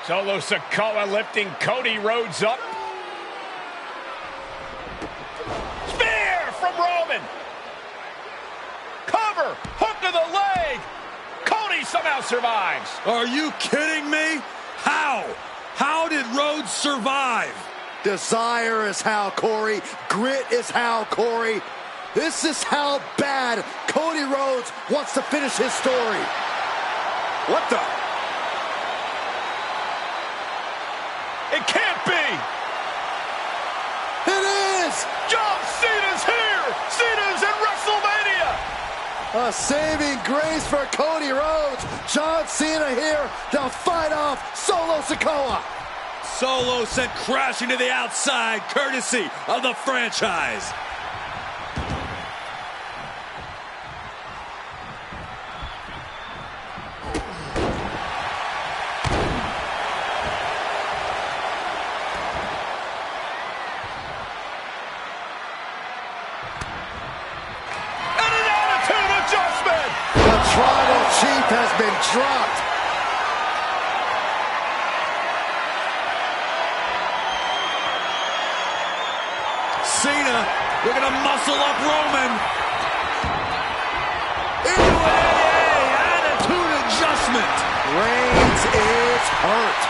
Solo Sikoa lifting Cody Rhodes up. Spear from Roman. Cover, hook to the leg. Cody somehow survives. Are you kidding me? How? How did Rhodes survive? Desire is how, Corey. Grit is how, Corey. This is how bad Cody Rhodes wants to finish his story. What the? It can't be. It is. John Cena's here. Cena's in WrestleMania. A saving grace for Cody Rhodes. John Cena here to fight off Solo Sikoa. Solo sent crashing to the outside, courtesy of the franchise. And an attitude adjustment. The tribal chief has been dropped. Cena looking to muscle up Roman. Into Attitude adjustment. Reigns is hurt.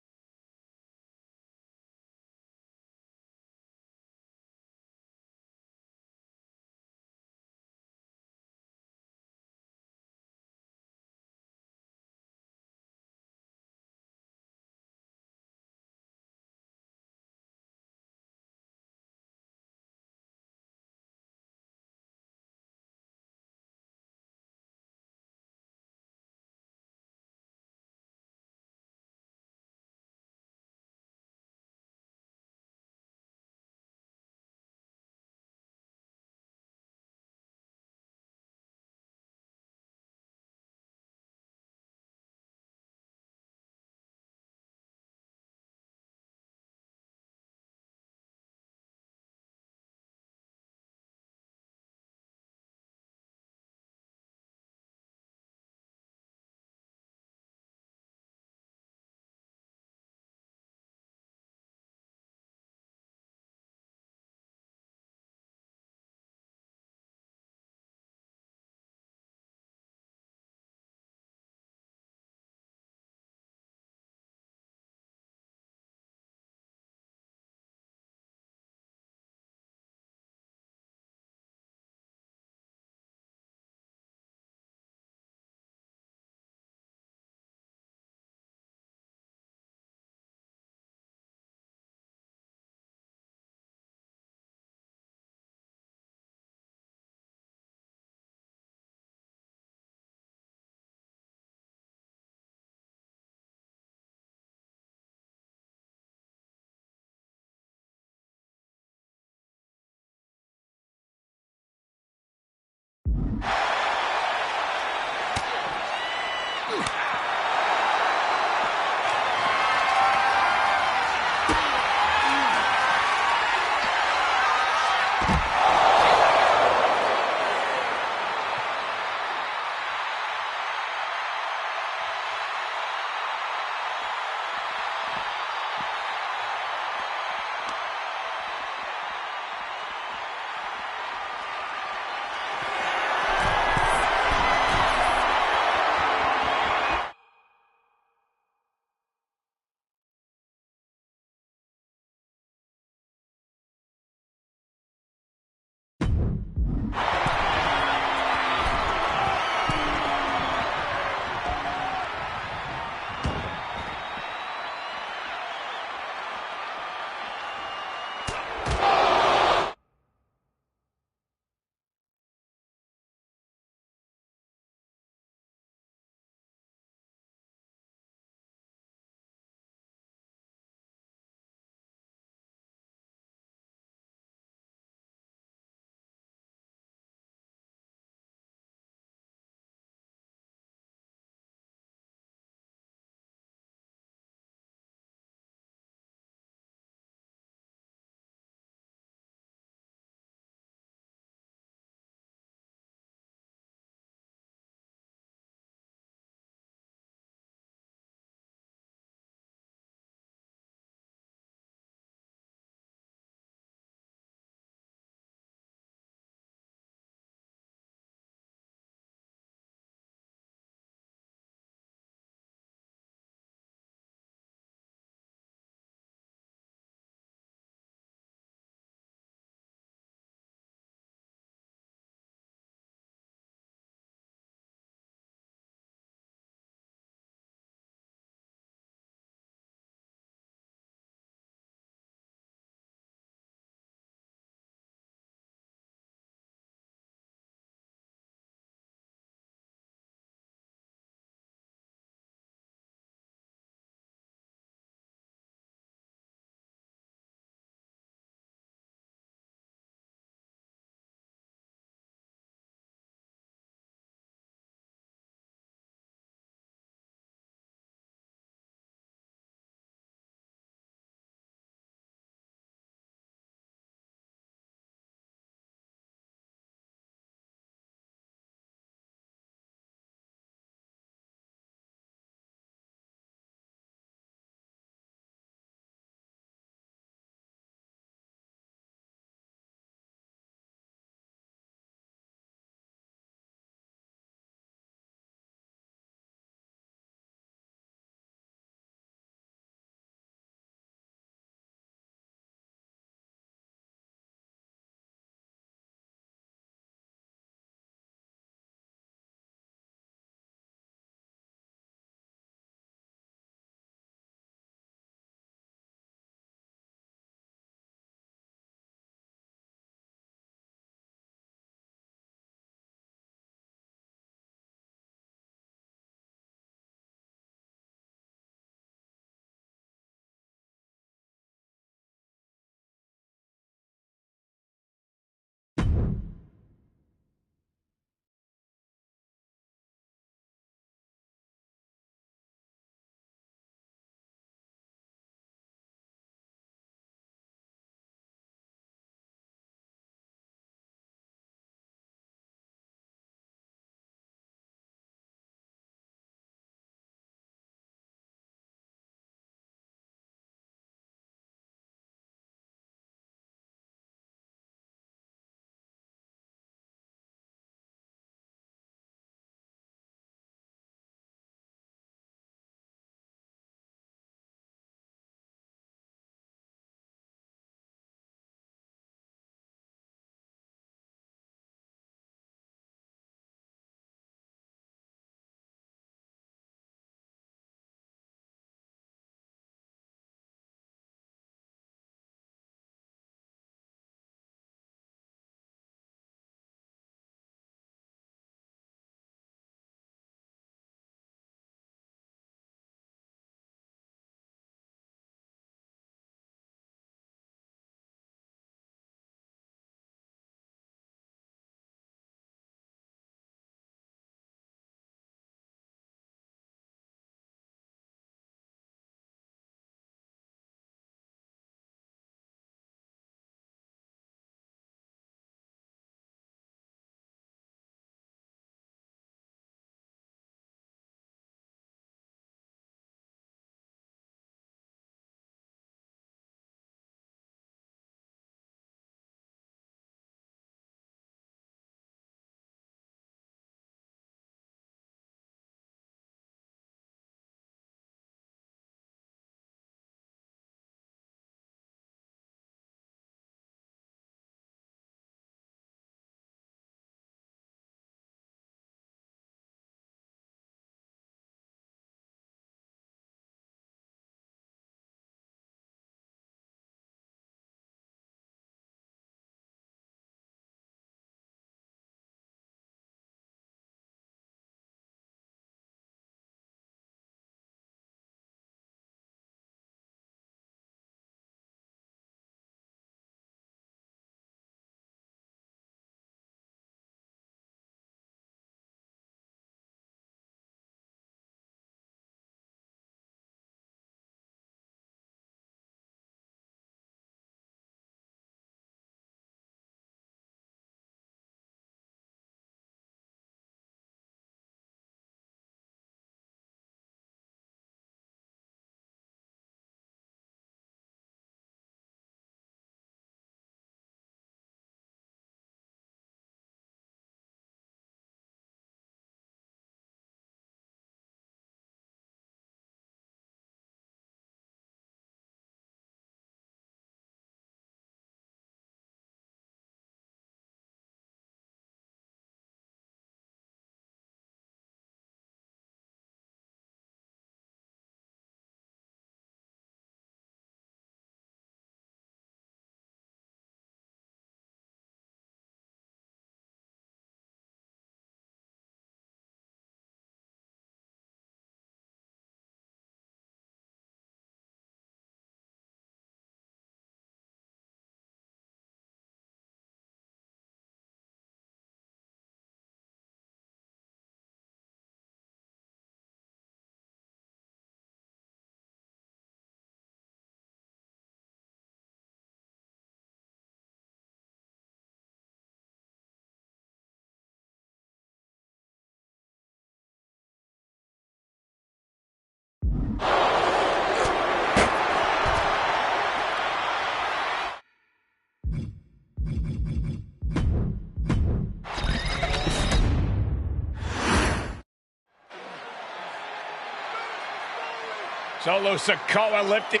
Solo Sikoa lifting.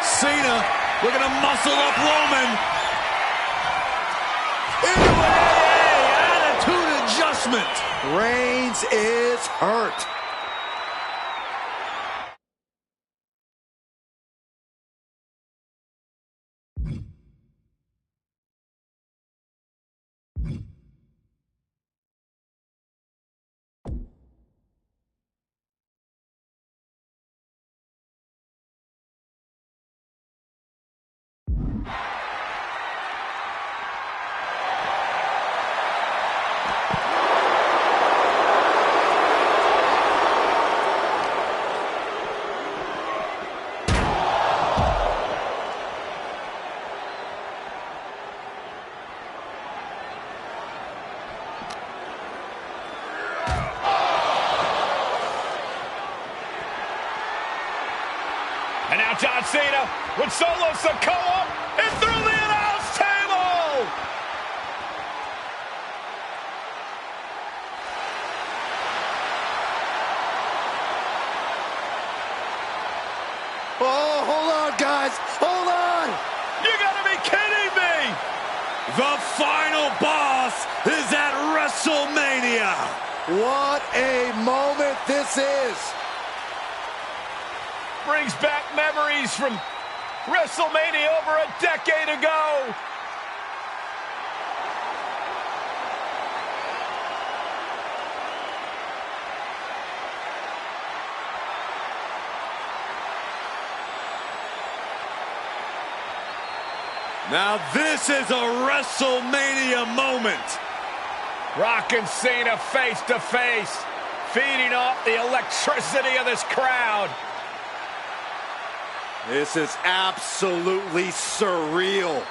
Cena looking to muscle up Roman. Into an attitude adjustment. Reigns is hurt. And now John Cena with Solo Sikoa and through the announce table. Oh, hold on, guys. Hold on. You gotta be kidding me. The final boss is at WrestleMania. What a moment this is. Brings back memories from WrestleMania over a decade ago. Now this is a WrestleMania moment. Rock and Cena face to face, feeding off the electricity of this crowd. This is absolutely surreal.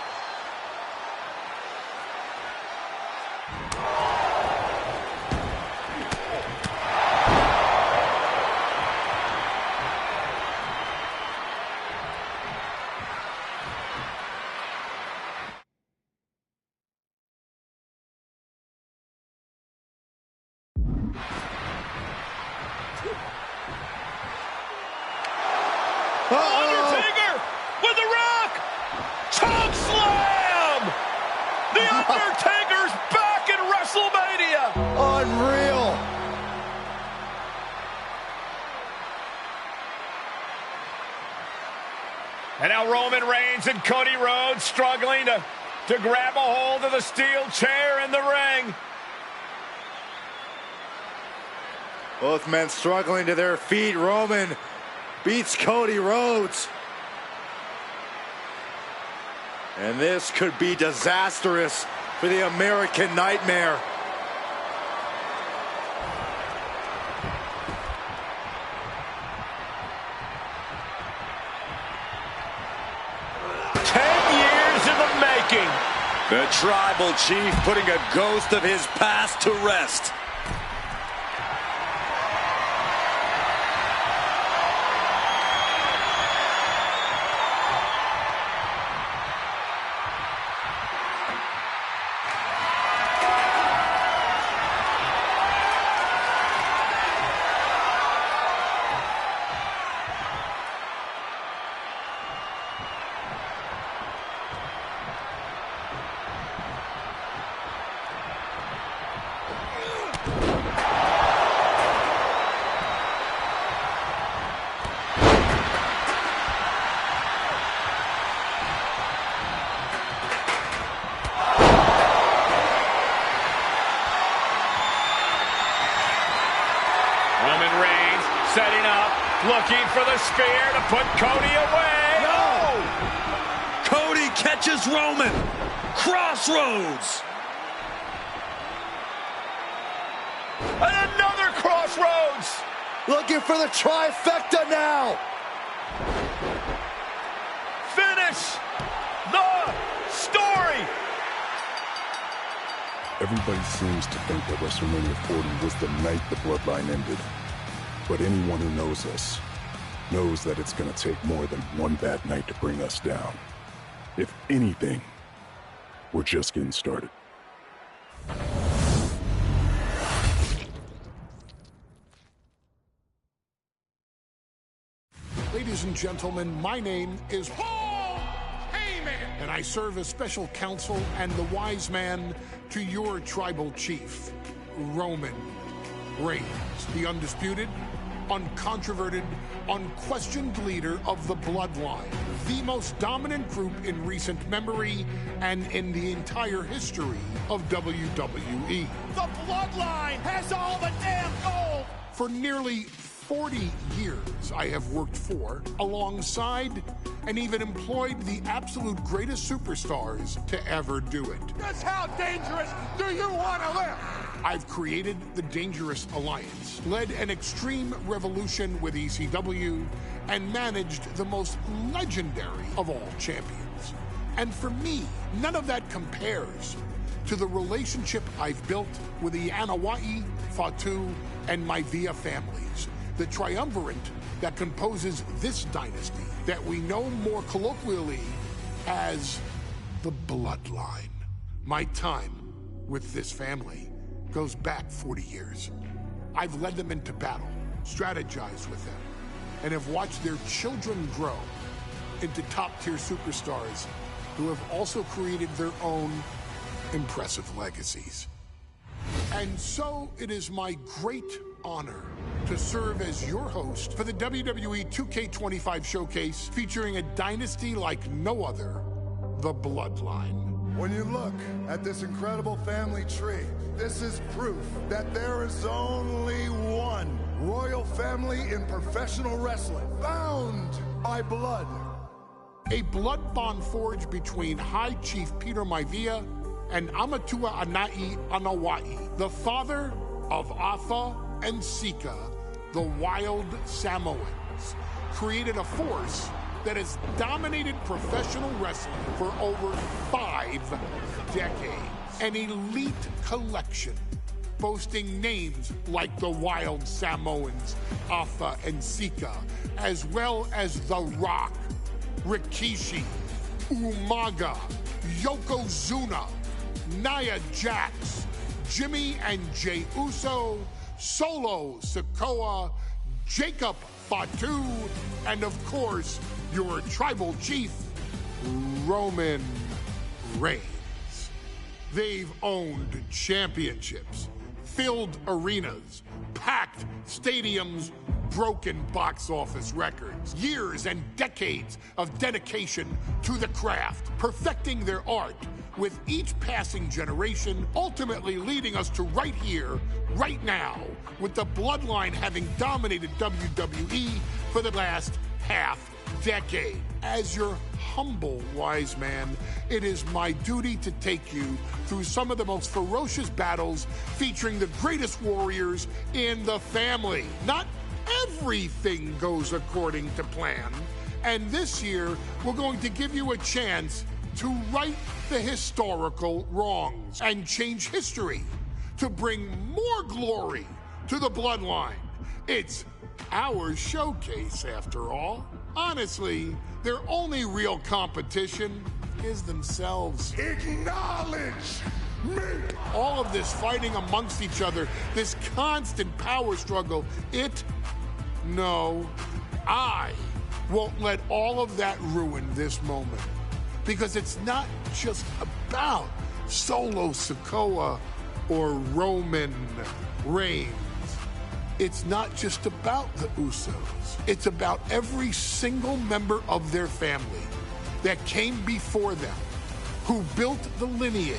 Undertaker with the Rock! Choke slam! The Undertaker's back in WrestleMania! Unreal. And now Roman Reigns and Cody Rhodes struggling to grab a hold of the steel chair in the ring. Both men struggling to their feet. Roman beats Cody Rhodes. And this could be disastrous for the American Nightmare. The Tribal Chief putting a ghost of his past to rest. Roman Reigns setting up, looking for the spear to put Cody away. No! Cody catches Roman. Crossroads. And another crossroads. Looking for the trifecta now. Finish the story. Everybody seems to think that WrestleMania 40 was the night the Bloodline ended. But anyone who knows us knows that it's gonna take more than one bad night to bring us down. If anything, we're just getting started. Ladies and gentlemen, my name is Paul Heyman, and I serve as special counsel and the wise man to your tribal chief, Roman Reigns, the undisputed, uncontroverted, unquestioned leader of the Bloodline, the most dominant group in recent memory and in the entire history of WWE. The Bloodline has all the damn gold! For nearly 40 years, I have worked for, alongside, and even employed the absolute greatest superstars to ever do it. Just how dangerous do you want to live? I've created the Dangerous Alliance, led an extreme revolution with ECW, and managed the most legendary of all champions. And for me, none of that compares to the relationship I've built with the Anoa'i, Fatu, and Maivia families, the triumvirate that composes this dynasty that we know more colloquially as the Bloodline. My time with this family goes back 40 years. I've led them into battle, strategized with them, and have watched their children grow into top-tier superstars who have also created their own impressive legacies. And so it is my great honor to serve as your host for the WWE 2K25 showcase featuring a dynasty like no other, the Bloodline. When you look at this incredible family tree, this is proof that there is only one royal family in professional wrestling, bound by blood. A blood bond forged between High Chief Peter Maivia and Amatua Anai Anoa'i, the father of Afa and Sika, the Wild Samoans, created a force that has dominated professional wrestling for over 5 decades. An elite collection boasting names like the Wild Samoans, Afa and Sika, as well as The Rock, Rikishi, Umaga, Yokozuna, Nia Jax, Jimmy and Jey Uso, Solo Sikoa, Jacob Fatu, and of course, your tribal chief, Roman Reigns. They've owned championships, filled arenas, packed stadiums, broken box office records, years and decades of dedication to the craft, perfecting their art with each passing generation, ultimately leading us to right here, right now, with the Bloodline having dominated WWE for the last half decade. As your humble wise man, it is my duty to take you through some of the most ferocious battles featuring the greatest warriors in the family. Not everything goes according to plan, and this year we're going to give you a chance to right the historical wrongs and change history to bring more glory to the Bloodline. It's our showcase, after all. Honestly, their only real competition is themselves. Acknowledge me! All of this fighting amongst each other, this constant power struggle, no, I won't let all of that ruin this moment. Because it's not just about Solo Sikoa or Roman Reigns. It's not just about the Usos. It's about every single member of their family that came before them, who built the lineage,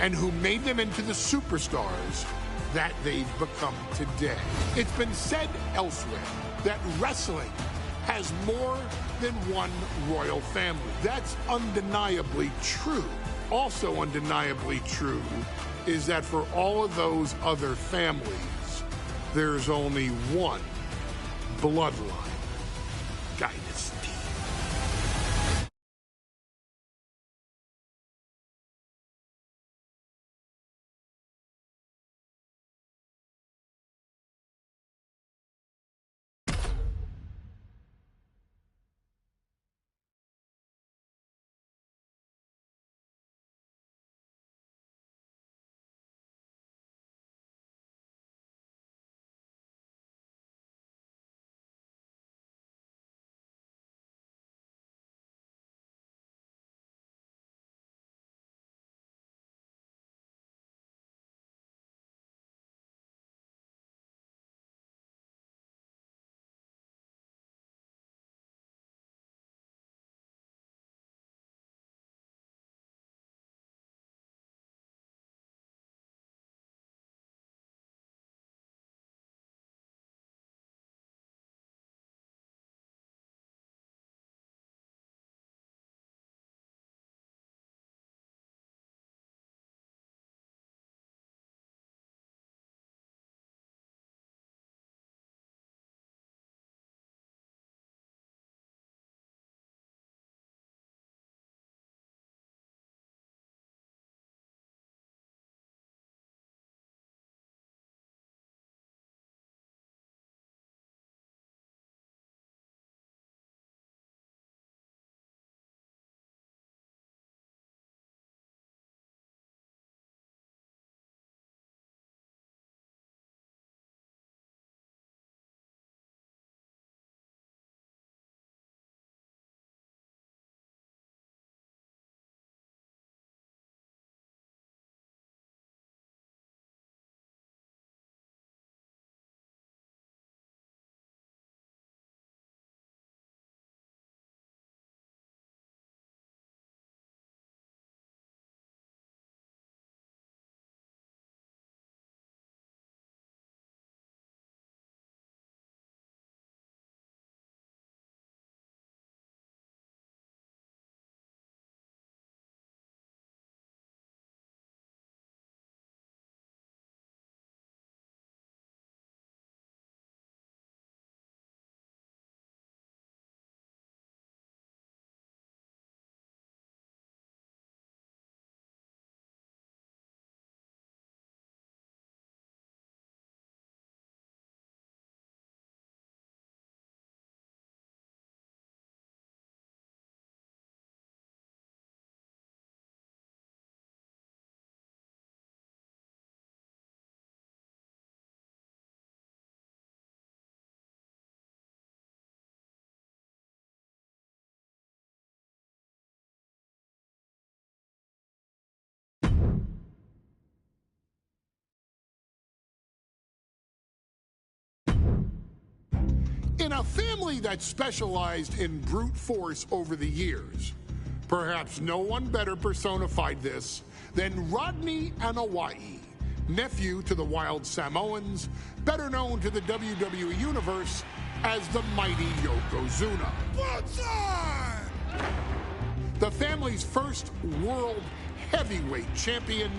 and who made them into the superstars that they've become today. It's been said elsewhere that wrestling has more than one royal family. That's undeniably true. Also undeniably true is that for all of those other families, there's only one Bloodline dynasty. a family that specialized in brute force over the years. Perhaps no one better personified this than Rodney Anoa'i, nephew to the Wild Samoans, better known to the WWE Universe as the mighty Yokozuna. The family's first world heavyweight champion,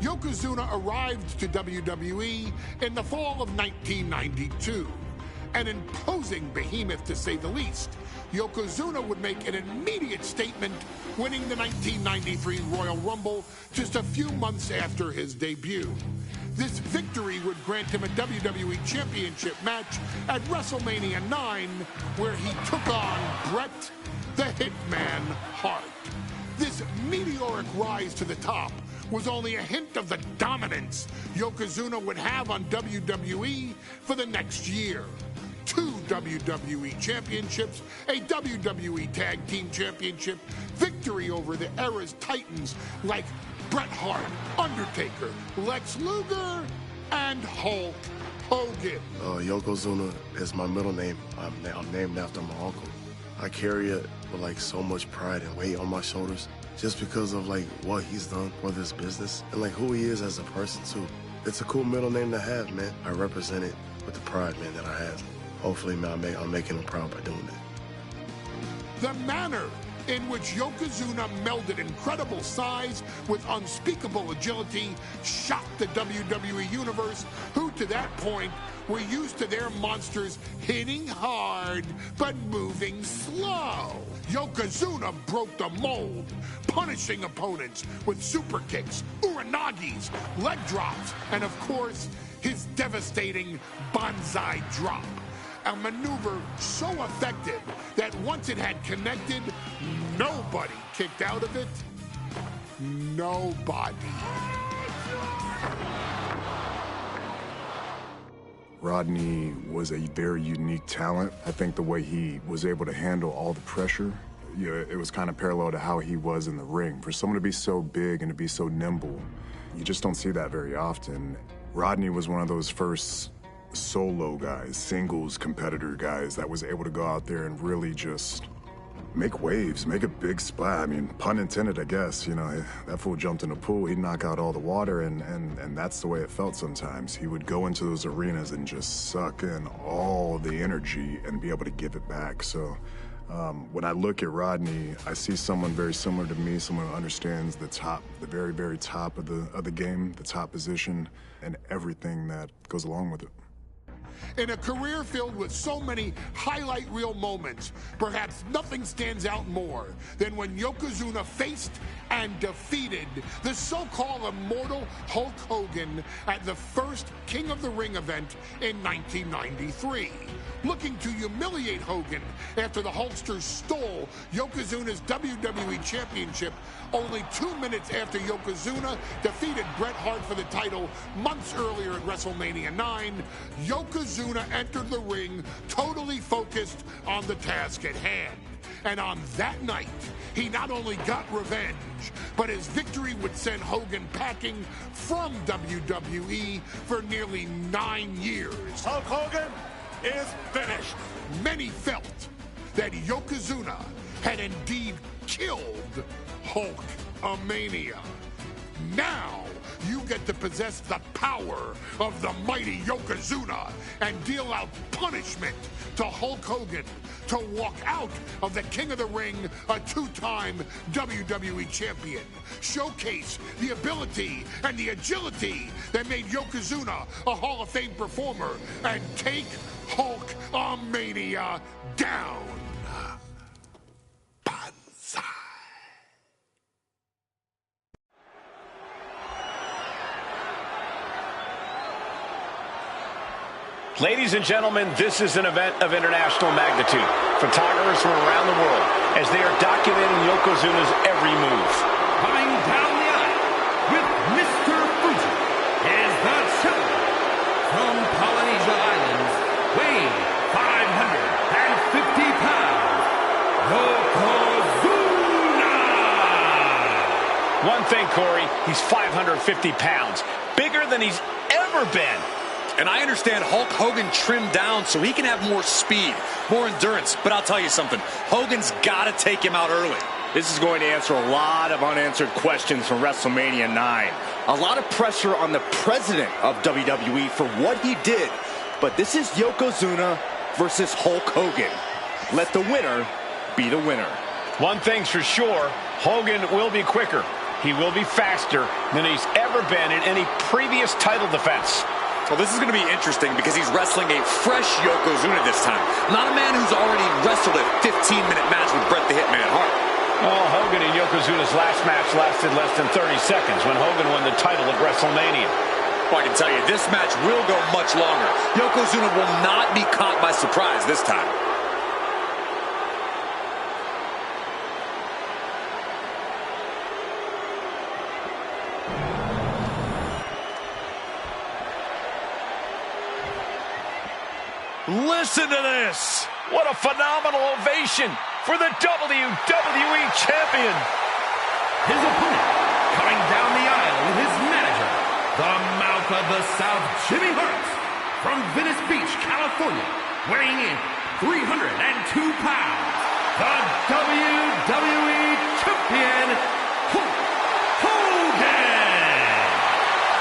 Yokozuna arrived to WWE in the fall of 1992. An imposing behemoth, to say the least, Yokozuna would make an immediate statement, winning the 1993 Royal Rumble just a few months after his debut. This victory would grant him a WWE Championship match at WrestleMania 9, where he took on Bret the Hitman Hart. This meteoric rise to the top was only a hint of the dominance Yokozuna would have on WWE for the next year. 2 WWE championships, a WWE Tag Team Championship, victory over the era's titans like Bret Hart, Undertaker, Lex Luger, and Hulk Hogan. Yokozuna is my middle name. I'm named after my uncle. I carry it with so much pride and weight on my shoulders just because of what he's done for this business and who he is as a person too. It's a cool middle name to have, man. I represent it with the pride, man, that I have. Hopefully, man, I'm making him proud by doing it. The manner in which Yokozuna melded incredible size with unspeakable agility shocked the WWE Universe, who to that point were used to their monsters hitting hard but moving slow. Yokozuna broke the mold, punishing opponents with super kicks, uranagis, leg drops, and of course, his devastating Banzai drop. A maneuver so effective that once it had connected, nobody kicked out of it. Nobody. Rodney was a very unique talent. I think the way he was able to handle all the pressure, it was kind of parallel to how he was in the ring. For someone to be so big and to be so nimble, you just don't see that very often. Rodney was one of those first solo guys, singles competitor guys that was able to go out there and really just make waves, make a big splash. I mean, pun intended, I guess. That fool jumped in a pool, he'd knock out all the water, and that's the way it felt sometimes. He would go into those arenas and just suck in all the energy and be able to give it back. So when I look at Rodney, I see someone very similar to me, someone who understands the very, very top of the game, the top position, and everything that goes along with it. In a career filled with so many highlight reel moments, perhaps nothing stands out more than when Yokozuna faced and defeated the so-called immortal Hulk Hogan at the first King of the Ring event in 1993. Looking to humiliate Hogan after the Hulkster stole Yokozuna's WWE Championship only 2 minutes after Yokozuna defeated Bret Hart for the title months earlier at WrestleMania 9, Yokozuna entered the ring totally focused on the task at hand. And on that night, he not only got revenge, but his victory would send Hogan packing from WWE for nearly 9 years. Hulk Hogan is finished. Many felt that Yokozuna had indeed killed Hulkamania. Now you get to possess the power of the mighty Yokozuna and deal out punishment to Hulk Hogan to walk out of the King of the Ring, a 2-time WWE champion. Showcase the ability and the agility that made Yokozuna a Hall of Fame performer and take Hulkamania down. Banzai. Ladies and gentlemen, this is an event of international magnitude. Photographers from around the world as they are documenting Yokozuna's every move. Coming down the aisle with Mr. Fuji is the challenger from Polynesia Islands, weighing 550 pounds, Yokozuna! One thing, Corey, he's 550 pounds, bigger than he's ever been. And I understand Hulk Hogan trimmed down so he can have more speed, more endurance. But I'll tell you something, Hogan's got to take him out early. This is going to answer a lot of unanswered questions from WrestleMania 9. A lot of pressure on the president of WWE for what he did. But this is Yokozuna versus Hulk Hogan. Let the winner be the winner. One thing's for sure, Hogan will be quicker. He will be faster than he's ever been in any previous title defense. Well, this is going to be interesting because he's wrestling a fresh Yokozuna this time. Not a man who's already wrestled a 15-minute match with Bret the Hitman Hart. Well, Hogan and Yokozuna's last match lasted less than 30 seconds when Hogan won the title at WrestleMania. Well, I can tell you, this match will go much longer. Yokozuna will not be caught by surprise this time. Listen to this! What a phenomenal ovation for the WWE Champion! His opponent, coming down the aisle with his manager, the Mouth of the South, Jimmy Hart, from Venice Beach, California, weighing in 302 pounds, the WWE Champion, Hulk Hogan!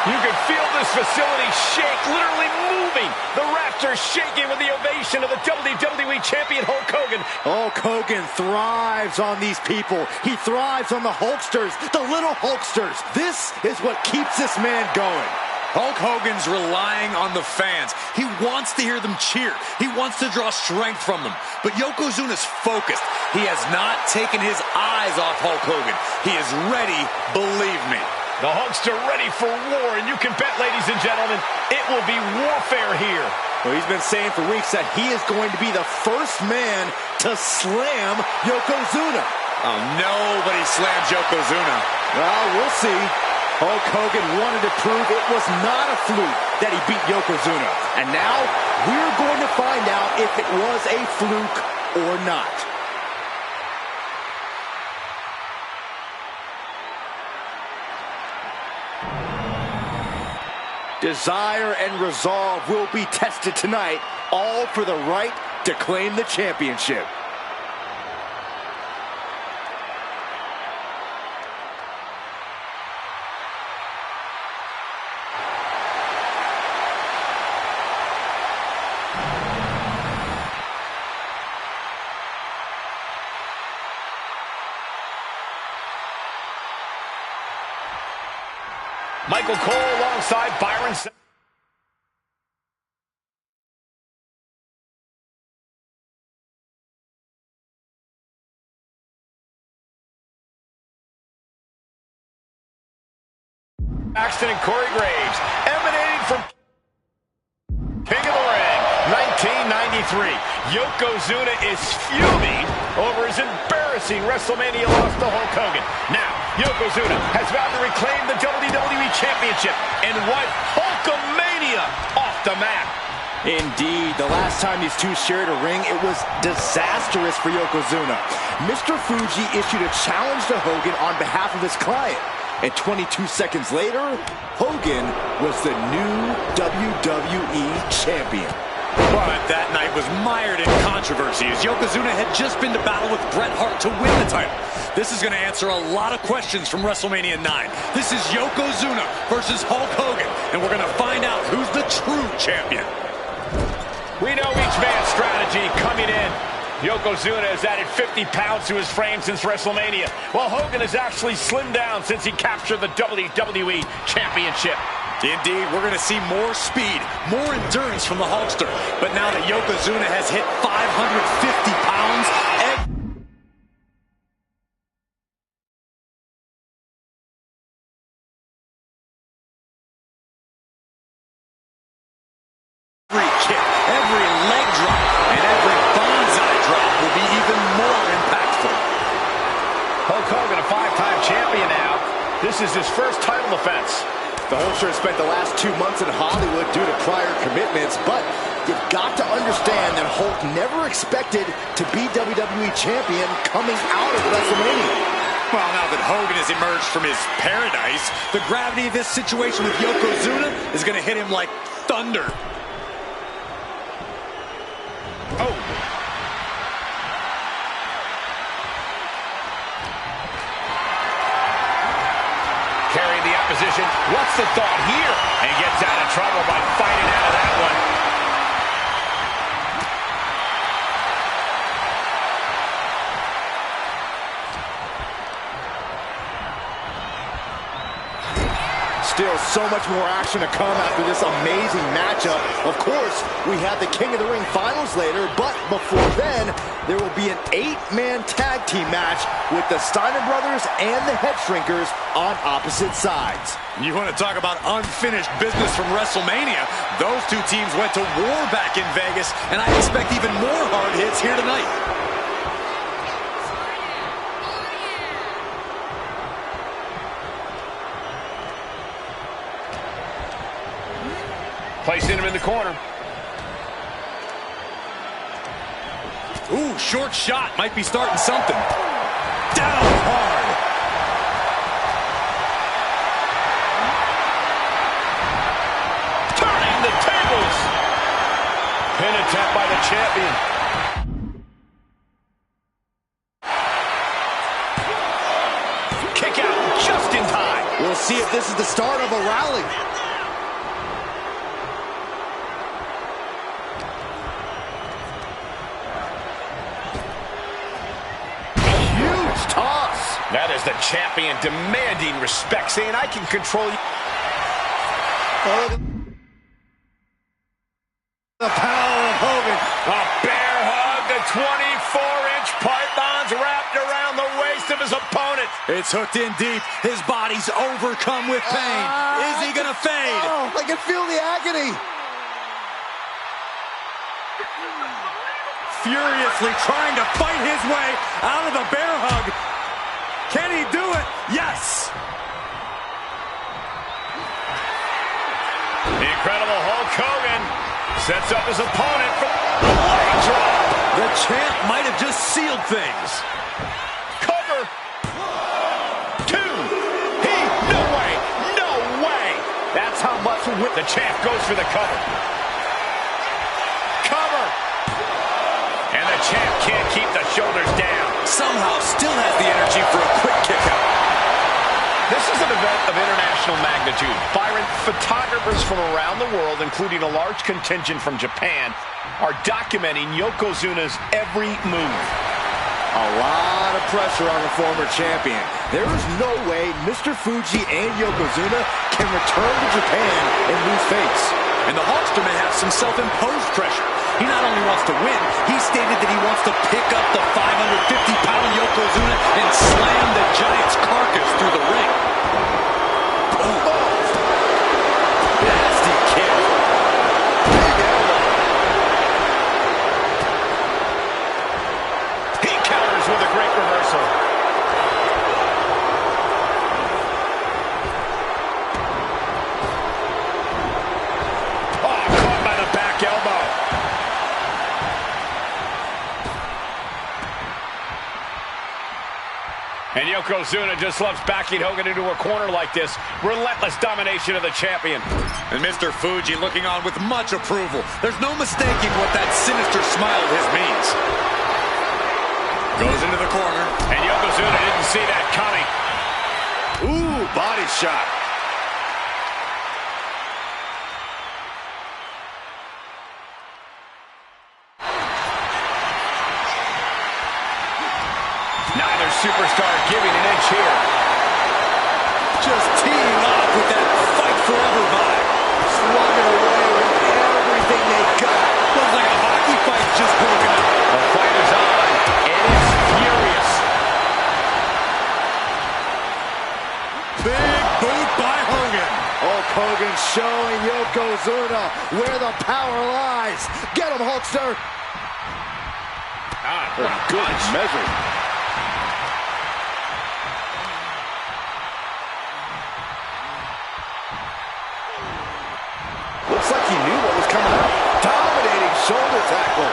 You can feel this facility shake, literally moving. The rafters shaking with the ovation of the WWE Champion, Hulk Hogan. Hulk Hogan thrives on these people. He thrives on the Hulksters, the little Hulksters. This is what keeps this man going. Hulk Hogan's relying on the fans. He wants to hear them cheer. He wants to draw strength from them. But Yokozuna's focused. He has not taken his eyes off Hulk Hogan. He is ready, believe me. The Hulkster ready for war, and you can bet, ladies and gentlemen, it will be warfare here. Well, he's been saying for weeks that he is going to be the first man to slam Yokozuna. Oh, nobody slams Yokozuna. Well, we'll see. Hulk Hogan wanted to prove it was not a fluke that he beat Yokozuna. And now, we're going to find out if it was a fluke or not. Desire and resolve will be tested tonight, all for the right to claim the championship. Michael Cole alongside Byron. Paxton and Corey Graves, emanating from King of the Ring, 1993. Yokozuna is fuming over his embarrassing WrestleMania loss to Hulk Hogan. Now, Yokozuna has vowed to reclaim the WWE Championship and wipe Hulkamania off the map. Indeed, the last time these two shared a ring, it was disastrous for Yokozuna. Mr. Fuji issued a challenge to Hogan on behalf of his client. And 22 seconds later, Hogan was the new WWE Champion. But that night was mired in controversy as Yokozuna had just been to battle with Bret Hart to win the title. This is going to answer a lot of questions from WrestleMania 9. This is Yokozuna versus Hulk Hogan, and we're going to find out who's the true champion. We know each man's strategy coming in. Yokozuna has added 50 pounds to his frame since WrestleMania, while Hogan has actually slimmed down since he captured the WWE Championship. Indeed, we're going to see more speed, more endurance from the Hulkster. But now that Yokozuna has hit 550 pounds, every kick, every leg drop, and every bonsai drop will be even more impactful. Hulk Hogan, a 5-time champion now. This is his first title defense. The Hulkster has spent the last 2 months in Hollywood due to prior commitments, but you've got to understand that Hulk never expected to be WWE Champion coming out of WrestleMania. Well, now that Hogan has emerged from his paradise, the gravity of this situation with Yokozuna is going to hit him like thunder. Oh. Carrying the opposition. What's the thought here? And gets out of trouble by fighting out of that one. Still so much more action to come after this amazing matchup. Of course, we have the King of the Ring finals later, but before then, there will be an 8-man tag team match with the Steiner brothers and the Head Shrinkers on opposite sides. You want to talk about unfinished business from WrestleMania? Those two teams went to war back in Vegas, and I expect even more hard hits here tonight. Placing him in the corner. Ooh, short shot. Might be starting something. Down hard. Turning the tables. Pin attempt by the champion. Kick out just in time. We'll see if this is the start of a rally. That is the champion demanding respect, saying, I can control you. The power of Hogan. A bear hug, the 24-inch pythons wrapped around the waist of his opponent. It's hooked in deep. His body's overcome with pain. Is he going to fade? Oh, I can feel the agony. Furiously trying to fight his way out of the bear hug. Can he do it? Yes! The incredible Hulk Hogan sets up his opponent for the leg drop. The champ might have just sealed things. Cover. 2. No way. No way. That's how much the champ goes for the cover. Cover. And the champ can't keep the shoulders down. Somehow still has the energy for a quick kick out. This is an event of international magnitude. Byron, photographers from around the world, including a large contingent from Japan, are documenting Yokozuna's every move. A lot of pressure on the former champion. There is no way Mr. Fuji and Yokozuna can return to Japan and lose face. And the Hulkster may have some self-imposed pressure. He not only wants to win, he stated that he wants to pick up the 550-pound Yokozuna and slam the Giant's carcass through the ring. Oh. Nasty kick. Big elbow. He counters with a great reversal. Oh, caught by the back elbow. And Yokozuna just loves backing Hogan into a corner like this. Relentless domination of the champion. And Mr. Fuji looking on with much approval. There's no mistaking what that sinister smile of his means. Goes into the corner. And Yokozuna didn't see that coming. Ooh, body shot. Neither superstar giving an inch here. Just teeing off with that fight forever vibe. Slugging away with everything they got. Looks like a hockey fight just broken up. The fight is on. It is furious. Big boot by Hogan. Hulk Hogan showing Yokozuna where the power lies. Get him, Hulkster. Good measure. Looks like he knew what was coming up. Dominating shoulder tackle.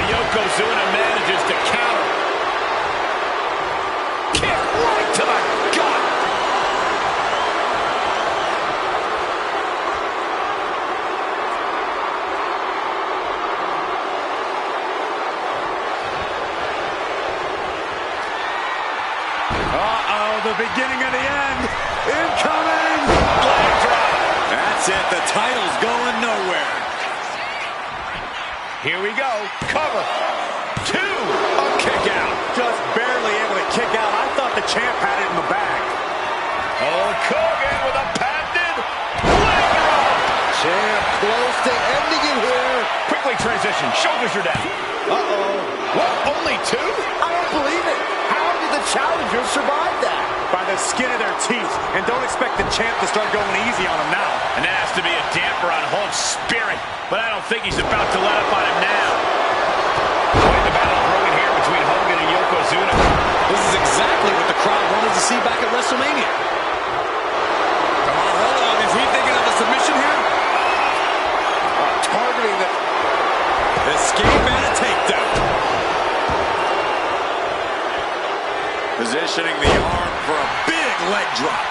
Yokozuna manages to counter. Kick right to the gut. the beginning of the end. Incoming! Leg drop. That's it. The title's going nowhere. Here we go. Cover. 2. A kick out. Just barely able to kick out. I thought the champ had it in the bag. Hulk Hogan with a patented leg drop. Champ close to ending it here. Quickly transition. Shoulders are down. Uh-oh. What? Only 2? I don't believe it. How did the challengers survive that? By the skin of their teeth. And don't expect the champ to start going easy on him now. And that has to be a damper on Hulk's spirit. But I don't think he's about to let up on him now. Quite the battle brewing here between Hogan and Yokozuna. This is exactly what the crowd wanted to see back at WrestleMania. Come on, hold on. Is he thinking of a submission here? Targeting the... Escape and a takedown. Positioning the arm for a big leg drop.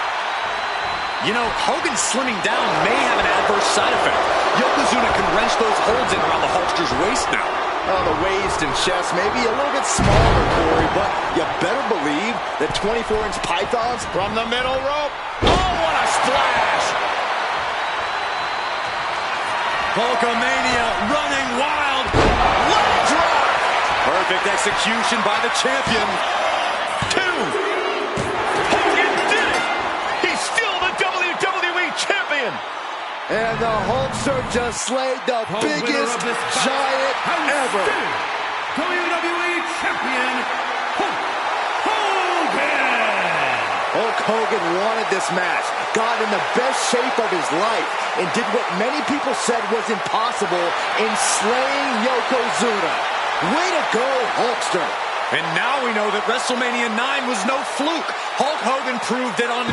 You know, Hogan slimming down may have an adverse side effect. Yokozuna can wrench those holds in around the Hulkster's waist now. Oh, the waist and chest may be a little bit smaller, Corey, but you better believe that 24-inch pythons From the middle rope. Oh, what a splash. Hulkamania running wild. Leg drop. Perfect execution by the champion. 2. Hogan did it. He's still the WWE champion. and the Hulkster just slayed the biggest giant ever. WWE Champion, Hulk Hogan! Hulk Hogan wanted this match, got in the best shape of his life, and did what many people said was impossible in slaying Yokozuna. Way to go, Hulkster. And now we know that WrestleMania 9 was no fluke. Hulk Hogan proved it on...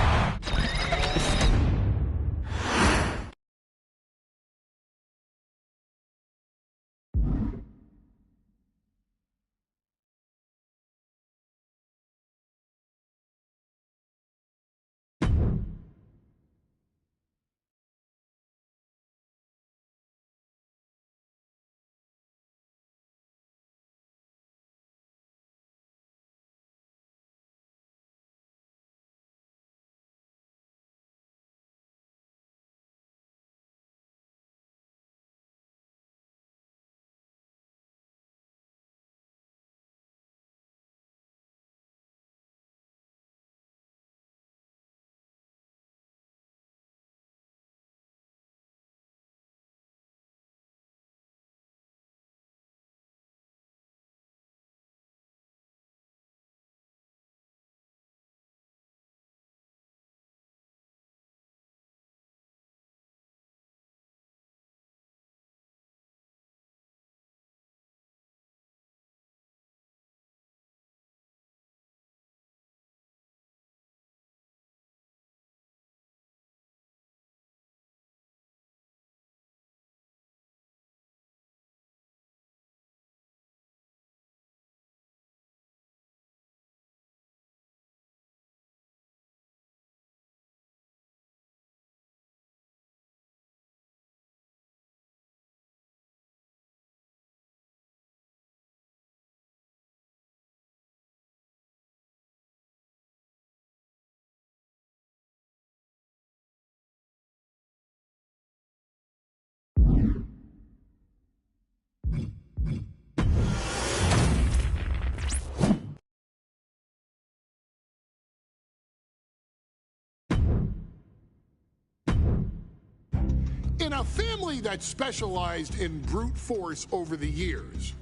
In a family that specialized in brute force over the years,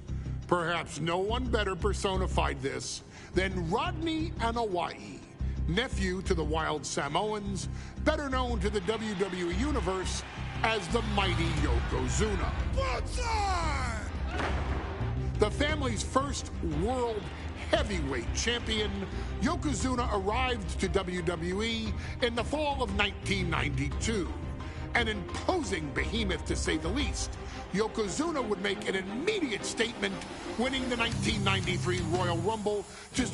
perhaps no one better personified this than Rodney Anoa'i, nephew to the Wild Samoans, better known to the WWE Universe as the mighty Yokozuna. The family's first world heavyweight champion, Yokozuna arrived to WWE in the fall of 1992. An imposing behemoth, to say the least, Yokozuna would make an immediate statement, winning the 1993 Royal Rumble just...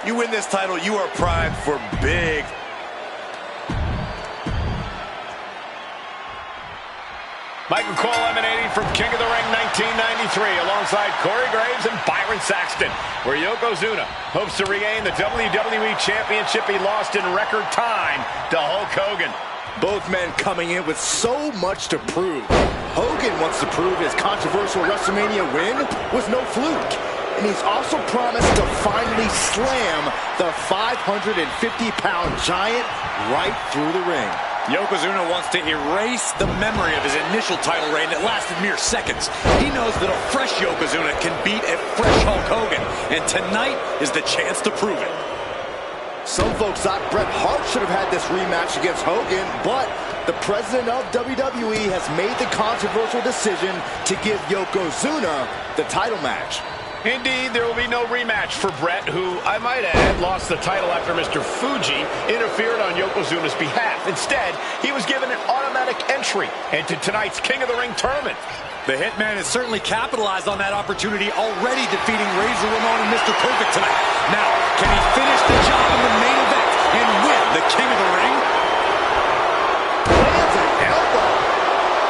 You win this title, you are primed for big. Michael Cole emanating from King of the Ring 1993 alongside Corey Graves and Byron Saxton, where Yokozuna hopes to regain the WWE Championship he lost in record time to Hulk Hogan. Both men coming in with so much to prove. Hogan wants to prove his controversial WrestleMania win was no fluke. And he's also promised to finally slam the 550-pound giant right through the ring. Yokozuna wants to erase the memory of his initial title reign that lasted mere seconds. He knows that a fresh Yokozuna can beat a fresh Hulk Hogan, and tonight is the chance to prove it. Some folks thought Bret Hart should have had this rematch against Hogan, but the president of WWE has made the controversial decision to give Yokozuna the title match. Indeed, there will be no rematch for Bret, who, I might add, lost the title after Mr. Fuji interfered on Yokozuna's behalf. Instead, he was given an automatic entry into tonight's King of the Ring tournament. The Hitman has certainly capitalized on that opportunity, already defeating Razor Ramon and Mr. Perfect tonight. Now, can he finish the job in the main event and win the King of the Ring? Lands an elbow.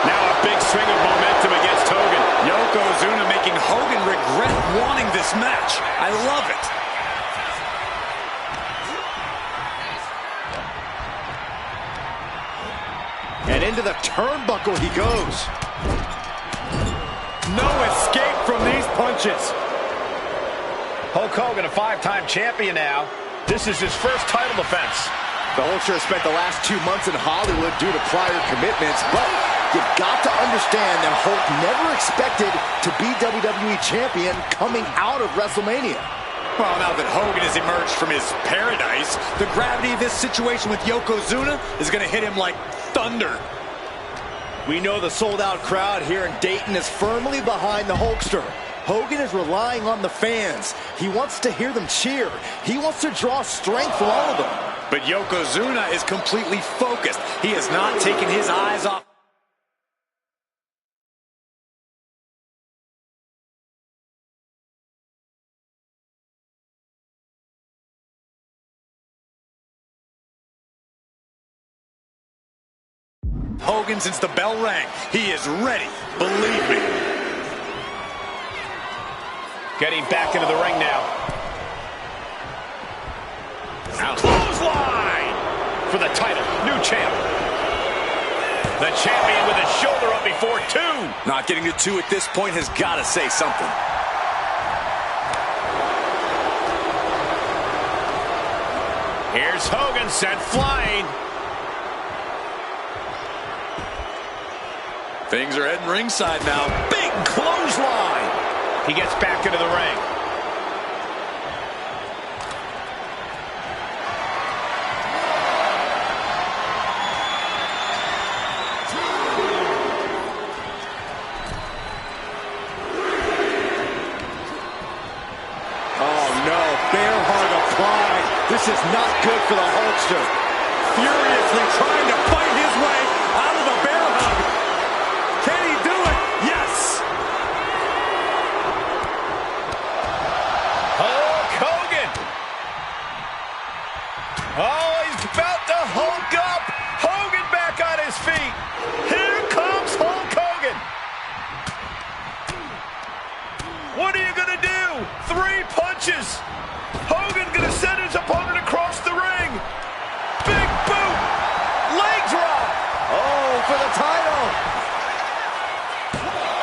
Now a big swing of momentum against Hogan. Yokozuna making Hogan regret wanting this match. I love it. And into the turnbuckle he goes. No escape from these punches. Hulk Hogan, a five-time champion now. This is his first title defense. The Hulkster has spent the last 2 months in Hollywood due to prior commitments, but you've got to understand that Hulk never expected to be WWE Champion coming out of WrestleMania. Well, now that Hogan has emerged from his paradise, the gravity of this situation with Yokozuna is going to hit him like thunder. We know the sold-out crowd here in Dayton is firmly behind the Hulkster. Hogan is relying on the fans. He wants to hear them cheer. He wants to draw strength from all of them. But Yokozuna is completely focused. He has not taken his eyes off. Hogan since the bell rang. He is ready, believe me. Getting back into the ring now. Clothesline for the title. New champ. The champion with his shoulder up before 2. Not getting to 2 at this point has got to say something. Here's Hogan sent flying. Things are heading ringside now. Big clothesline. He gets back into the ring. Oh no, bear hug applied. This is not good for the Hulkster. Furiously trying to fight his way out of the bear hug. Can he do it? Yes. Hulk Hogan. Oh, he's about to Hulk up. Hogan back on his feet. Here comes Hulk Hogan. What are you going to do? 3 punches. Hogan going to send his opponent across the ring. Big boot. Leg drop. Oh, for the title.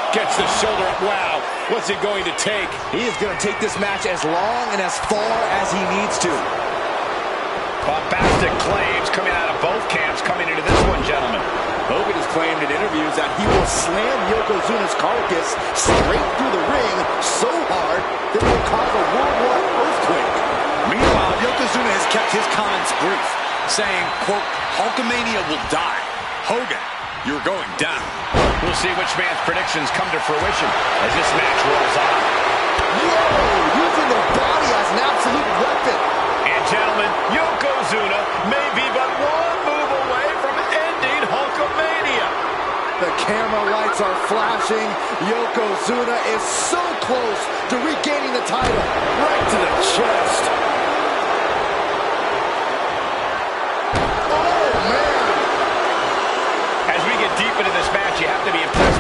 Gets the shoulder up. Wow. What's it going to take? He is going to take this match as long and as far as he needs to. Bombastic claims coming out of both camps coming into this one, gentlemen. Hogan has claimed in interviews that he will slam Yokozuna's carcass straight through the ring so hard that it will cause a worldwide earthquake. Meanwhile, Yokozuna has kept his comments brief, saying, quote, Hulkamania will die. Hogan, you're going down. We'll see which man's predictions come to fruition as this match rolls on. Whoa, using their body as an absolute weapon. And gentlemen, Yokozuna may be but one move away from ending Hulkamania. The camera lights are flashing. Yokozuna is so close to regaining the title, right to the chest. As we get deep into this match, you have to be impressed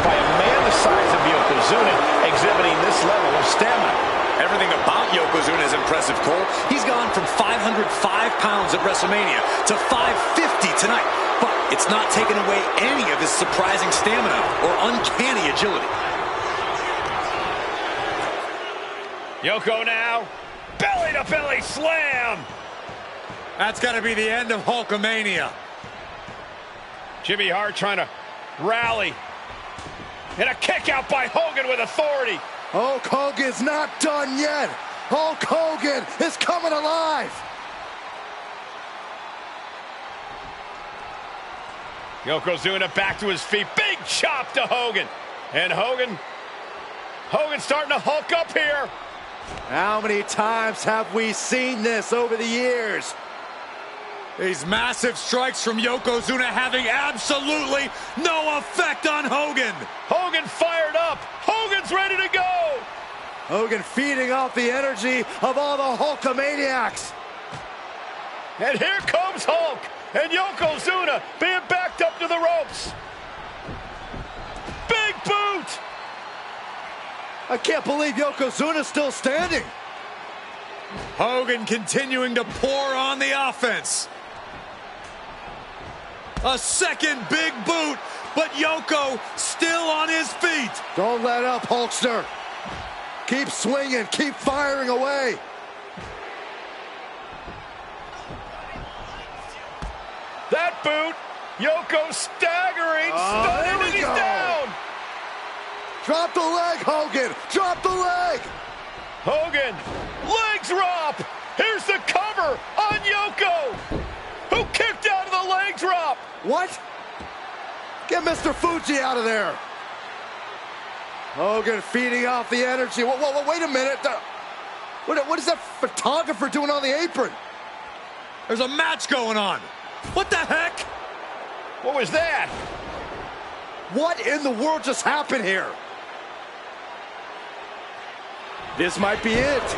Yokozuna exhibiting this level of stamina. Everything about Yokozuna is impressive, Cole. He's gone from 505 pounds at WrestleMania to 550 tonight. But it's not taken away any of his surprising stamina or uncanny agility. Yoko now. Belly-to-belly slam. That's got to be the end of Hulkamania. Jimmy Hart trying to rally. And a kick out by Hogan with authority. Hulk Hogan's not done yet. Hulk Hogan is coming alive. Yokozuna back to his feet. Big chop to Hogan. And Hogan's starting to hulk up here. How many times have we seen this over the years? These massive strikes from Yokozuna having absolutely no effect on Hogan. Hogan fired up. Hogan's ready to go. Hogan feeding off the energy of all the Hulkamaniacs. And here comes Hulk. And Yokozuna being backed up to the ropes. Big boot. I can't believe Yokozuna's still standing. Hogan continuing to pour on the offense. A second big boot, but Yoko still on his feet. Don't let up, Hulkster. Keep swinging, keep firing away. That boot, Yoko staggering, stunning, and he's down. Drop the leg, Hogan. Drop the leg. Hogan, leg drop. Here's the cover on Yoko, who kicked out of the leg drop. What? Get Mr. Fuji out of there. Hogan feeding off the energy. Whoa, wait a minute. What is that photographer doing on the apron? There's a match going on. What the heck? What was that? What in the world just happened here? This might be it.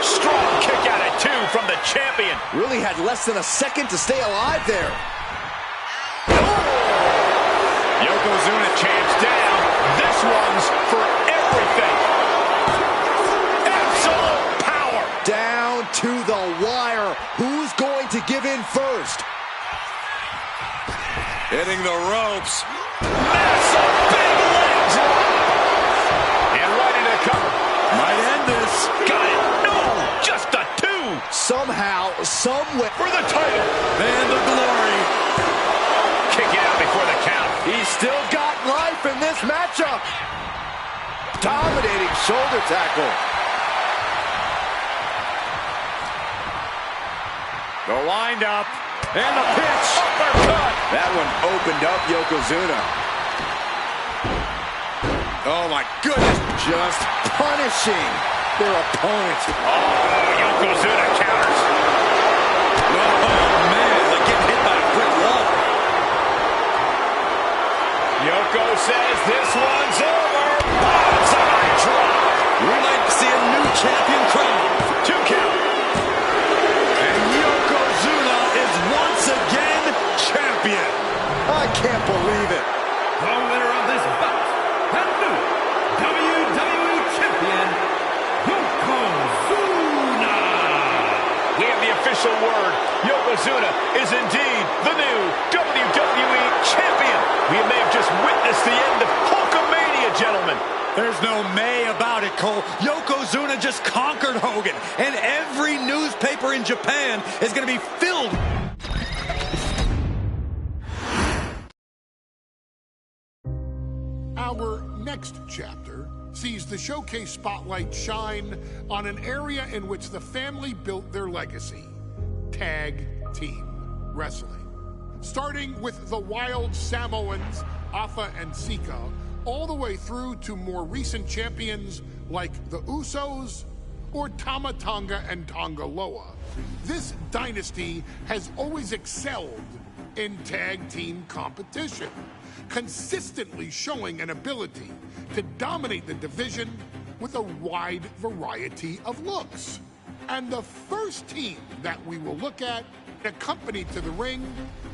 Strong kick out at 2 from the champion. Really had less than a second to stay alive there. Yokozuna champs down. This one's for everything. Absolute power. Down to the wire. Who's going to give in first? Hitting the ropes. Massive big leg drop. And right into the cover. Might end this. Got it. No, just a 2. Somehow, somewhere. For the title. And the glory. Kick out before the count. He's still got life in this matchup. Dominating shoulder tackle. The wind-up. And the pitch. Uppercut. That one opened up Yokozuna. Oh, my goodness. Just punishing their opponent. Oh, Yokozuna counters. Oh, man. Like getting hit by a brick wall. Yoko says this one's over. Bonsai drop. We like to see a new champion crowned. 2 count. And Yokozuna is once again champion. I can't believe it. The winner of this bout, and new WWE Champion, Yokozuna. We have the official word. Yokozuna is indeed the new WWE Champion. We may have just witnessed the end of Hulkamania, gentlemen. There's no may about it, Cole. Yokozuna just conquered Hogan, and every newspaper in Japan is going to be filled. Our next chapter sees the showcase spotlight shine on an area in which the family built their legacy: tag team wrestling. Starting with the Wild Samoans, Afa and Sika, all the way through to more recent champions like the Usos or Tama Tonga and Tonga Loa. This dynasty has always excelled in tag team competition, consistently showing an ability to dominate the division with a wide variety of looks. And the first team that we will look at, accompanied to the ring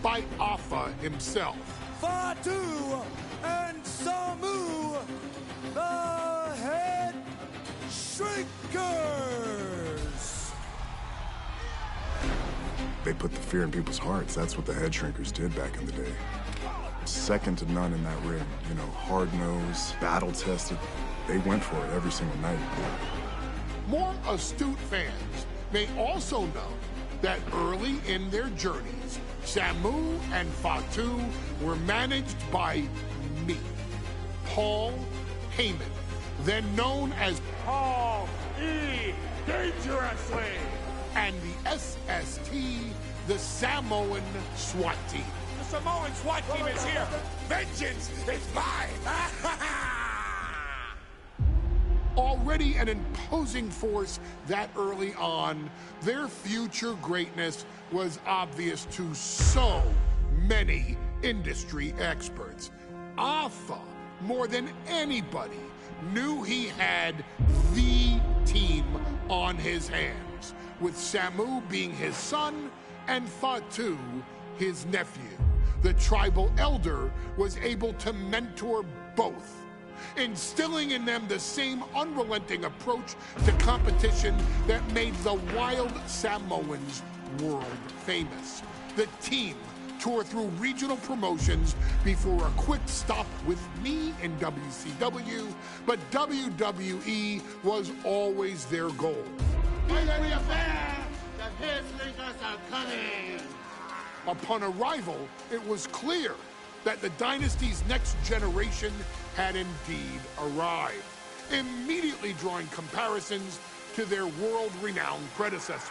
by Afa himself. Fatu and Samu, the Head Shrinkers. They put the fear in people's hearts. That's what the Head Shrinkers did back in the day. Second to none in that ring. You know, hard-nosed, battle-tested. They went for it every single night. More astute fans may also know that early in their journeys, Samu and Fatu were managed by me, Paul Heyman, then known as Paul E. Dangerously, and the SST, the Samoan SWAT team. The Samoan SWAT team is here. Vengeance is mine. Already an imposing force that early on, their future greatness was obvious to so many industry experts. Alpha, more than anybody, knew he had the team on his hands, with Samu being his son and Fatu his nephew. The tribal elder was able to mentor both, instilling in them the same unrelenting approach to competition that made the wild Samoans world famous. The team toured through regional promotions before a quick stop with me in WCW, but WWE was always their goal. Upon arrival, it was clear that the dynasty's next generation had indeed arrived, immediately drawing comparisons to their world-renowned predecessors.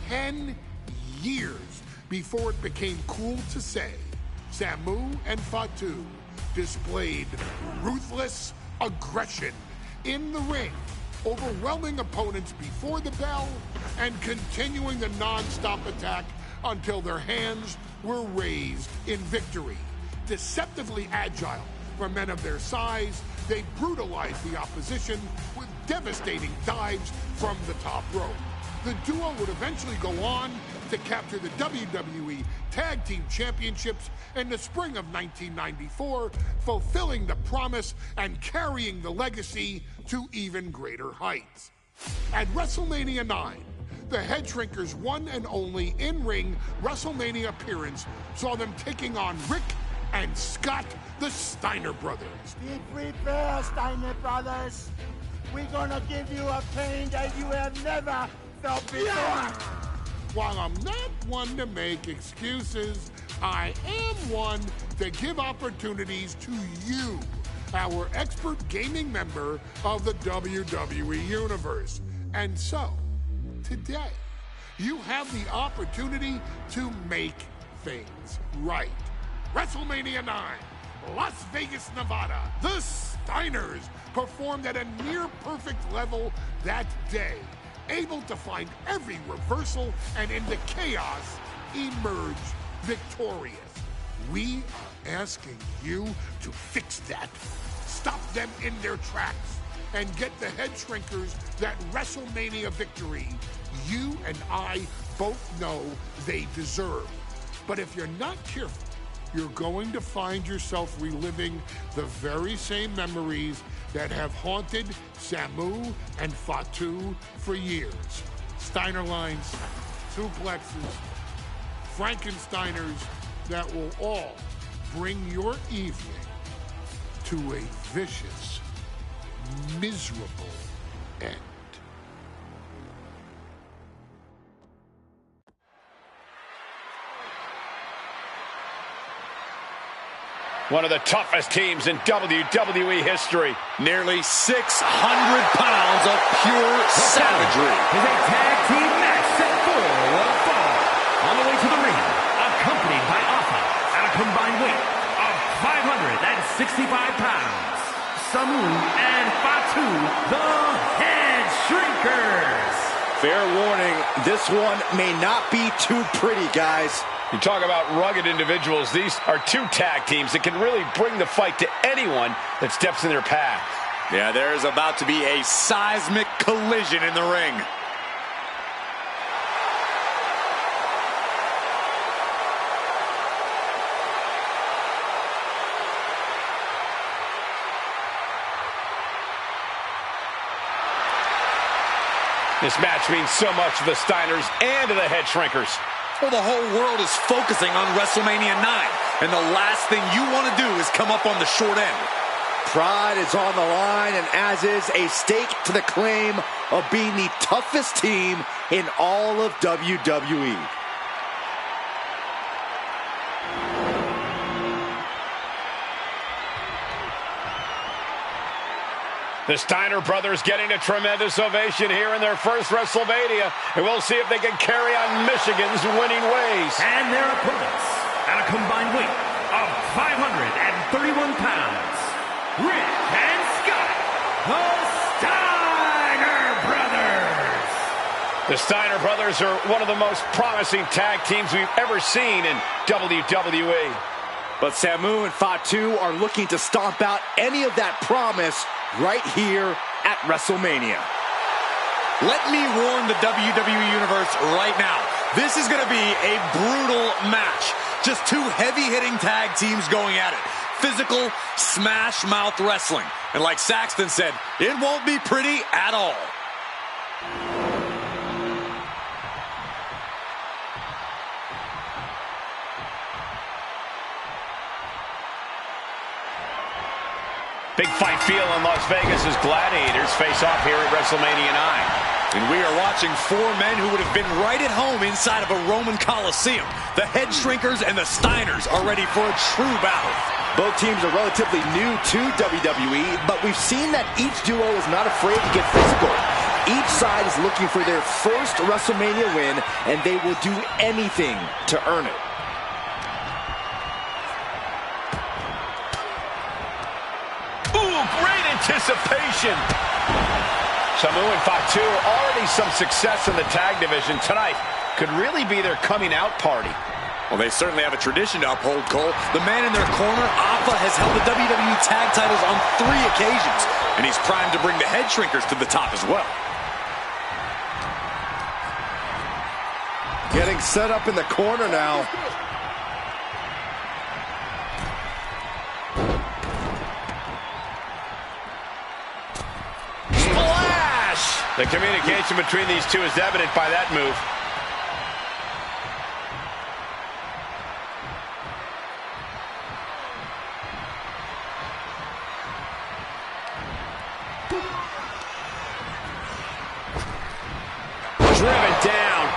10 years before it became cool to say, Samu and Fatu displayed ruthless aggression in the ring, overwhelming opponents before the bell and continuing the non-stop attack until their hands were raised in victory. Deceptively agile for men of their size, they brutalized the opposition with devastating dives from the top rope. The duo would eventually go on to capture the WWE Tag Team Championships in the spring of 1994, fulfilling the promise and carrying the legacy to even greater heights. At WrestleMania 9, the Head Shrinkers' one and only in-ring WrestleMania appearance saw them taking on Rick and Scott, the Steiner brothers. Be prepared, Steiner brothers. We're gonna give you a pain that you have never felt before. While I'm not one to make excuses, I am one to give opportunities to you, our expert gaming member of the WWE Universe. And so, today, you have the opportunity to make things right. WrestleMania 9, Las Vegas, Nevada. The Steiners performed at a near-perfect level that day, able to find every reversal and in the chaos emerge victorious. We are asking you to fix that, stop them in their tracks, and get the Head Shrinkers that WrestleMania victory you and I both know they deserve. But if you're not careful, you're going to find yourself reliving the very same memories that have haunted Samu and Fatu for years. Steiner lines, suplexes, Frankensteiners that will all bring your evening to a vicious, miserable end. One of the toughest teams in WWE history. Nearly 600 pounds of pure savagery. Is a tag team match set for one fall. On the way to the ring, accompanied by Alpha at a combined weight of 565 pounds. Samu and Fatu, the Head Shrinkers. Fair warning, this one may not be too pretty, guys. You talk about rugged individuals. These are two tag teams that can really bring the fight to anyone that steps in their path. Yeah, there's about to be a seismic collision in the ring. This match means so much to the Steiners and to the Head Shrinkers. Well, the whole world is focusing on WrestleMania 9, and the last thing you want to do is come up on the short end. Pride is on the line, and as is a stake to the claim of being the toughest team in all of WWE. The Steiner brothers getting a tremendous ovation here in their first WrestleMania, and we'll see if they can carry on Michigan's winning ways. And their opponents, at a combined weight of 531 pounds, Rick and Scott, the Steiner Brothers. The Steiner brothers are one of the most promising tag teams we've ever seen in WWE. But Samu and Fatu are looking to stomp out any of that promise right here at WrestleMania. Let me warn the WWE Universe right now. This is going to be a brutal match. Just two heavy-hitting tag teams going at it. Physical, smash-mouth wrestling. And like Saxton said, it won't be pretty at all. Big fight feel in Las Vegas as Gladiators face off here at WrestleMania 9. And we are watching four men who would have been right at home inside of a Roman Coliseum. The Head Shrinkers and the Steiners are ready for a true battle. Both teams are relatively new to WWE, but we've seen that each duo is not afraid to get physical. Each side is looking for their first WrestleMania win, and they will do anything to earn it. Great anticipation. Samu and Fatu already some success in the tag division. Tonight could really be their coming out party. Well, they certainly have a tradition to uphold, Cole. The man in their corner, Alpha, has held the WWE tag titles on 3 occasions, and he's primed to bring the Head Shrinkers to the top as well. Getting set up in the corner now. The communication between these two is evident by that move. Driven down.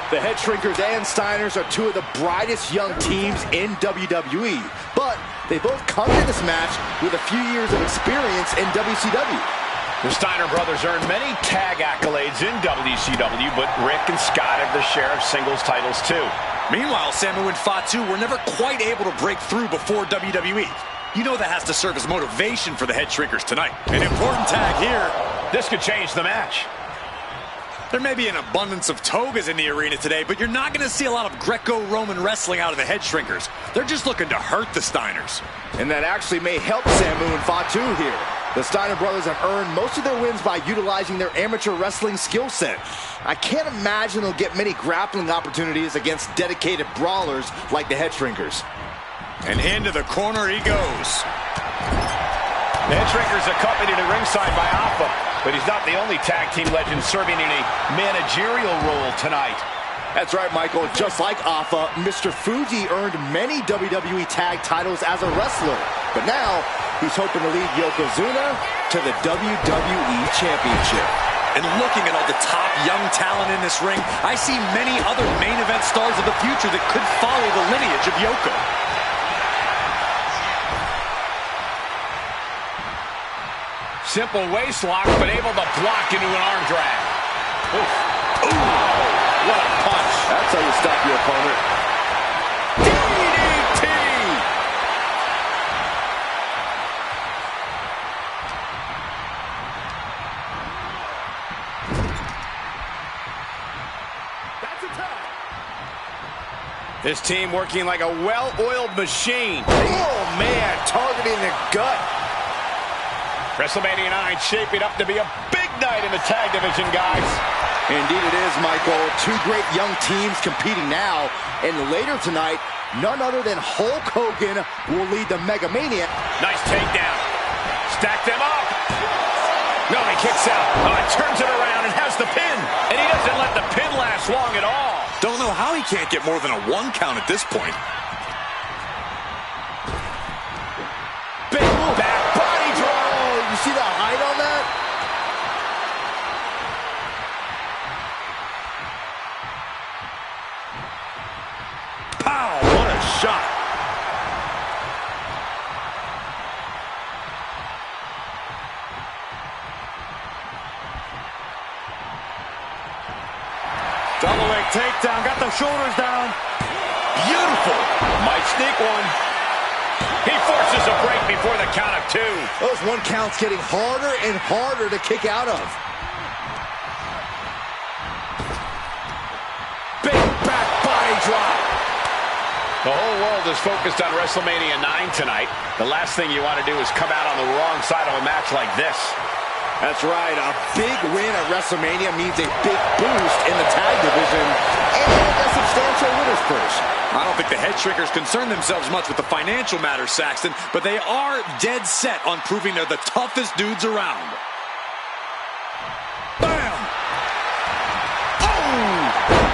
The Head Shrinkers and Steiners are two of the brightest young teams in WWE, but they both come into this match with a few years of experience in WCW. The Steiner brothers earned many tag accolades in WCW, but Rick and Scott have their share of singles titles too. Meanwhile, Samu and Fatu were never quite able to break through before WWE. You know that has to serve as motivation for the Head Shrinkers tonight. An important tag here. This could change the match. There may be an abundance of togas in the arena today, but you're not going to see a lot of Greco-Roman wrestling out of the Head Shrinkers. They're just looking to hurt the Steiners. And that actually may help Samu and Fatu here. The Steiner brothers have earned most of their wins by utilizing their amateur wrestling skill set. I can't imagine they'll get many grappling opportunities against dedicated brawlers like the Head Shrinkers. And into the corner he goes. The Head Shrinkers accompanied at ringside by Alpha, but he's not the only tag team legend serving in a managerial role tonight. That's right, Michael. Just like Alpha, Mr. Fuji earned many WWE tag titles as a wrestler. But now, he's hoping to lead Yokozuna to the WWE Championship. And looking at all the top young talent in this ring, I see many other main event stars of the future that could follow the lineage of Yoko. Simple waist lock, but able to block into an arm drag. Oof. Ooh. What a punch. That's how you stop your opponent. DDT! That's a tag. This team working like a well-oiled machine. Oh, man, targeting the gut. WrestleMania 9 shaping up to be a big night in the tag division, guys. Indeed it is, Michael. Two great young teams competing now. And later tonight, none other than Hulk Hogan will lead the Mega Mania. Nice takedown. Stack them up. No, he kicks out. Oh, turns it around can't get more than a 1 count at this point. Big back body drop. Oh, you see the height on that? Pow! What a shot. Double leg takedown, got the shoulders down. Beautiful. Might sneak one. He forces a break before the count of 2. Those 1 counts getting harder and harder to kick out of. Big back body drop. The whole world is focused on WrestleMania 9 tonight. The last thing you want to do is come out on the wrong side of a match like this. That's right, a big win at WrestleMania means a big boost in the tag division and a substantial winner's purse. I don't think the head shrinkers concern themselves much with the financial matters, Saxton, but they are dead set on proving they're the toughest dudes around. Bam! Oh!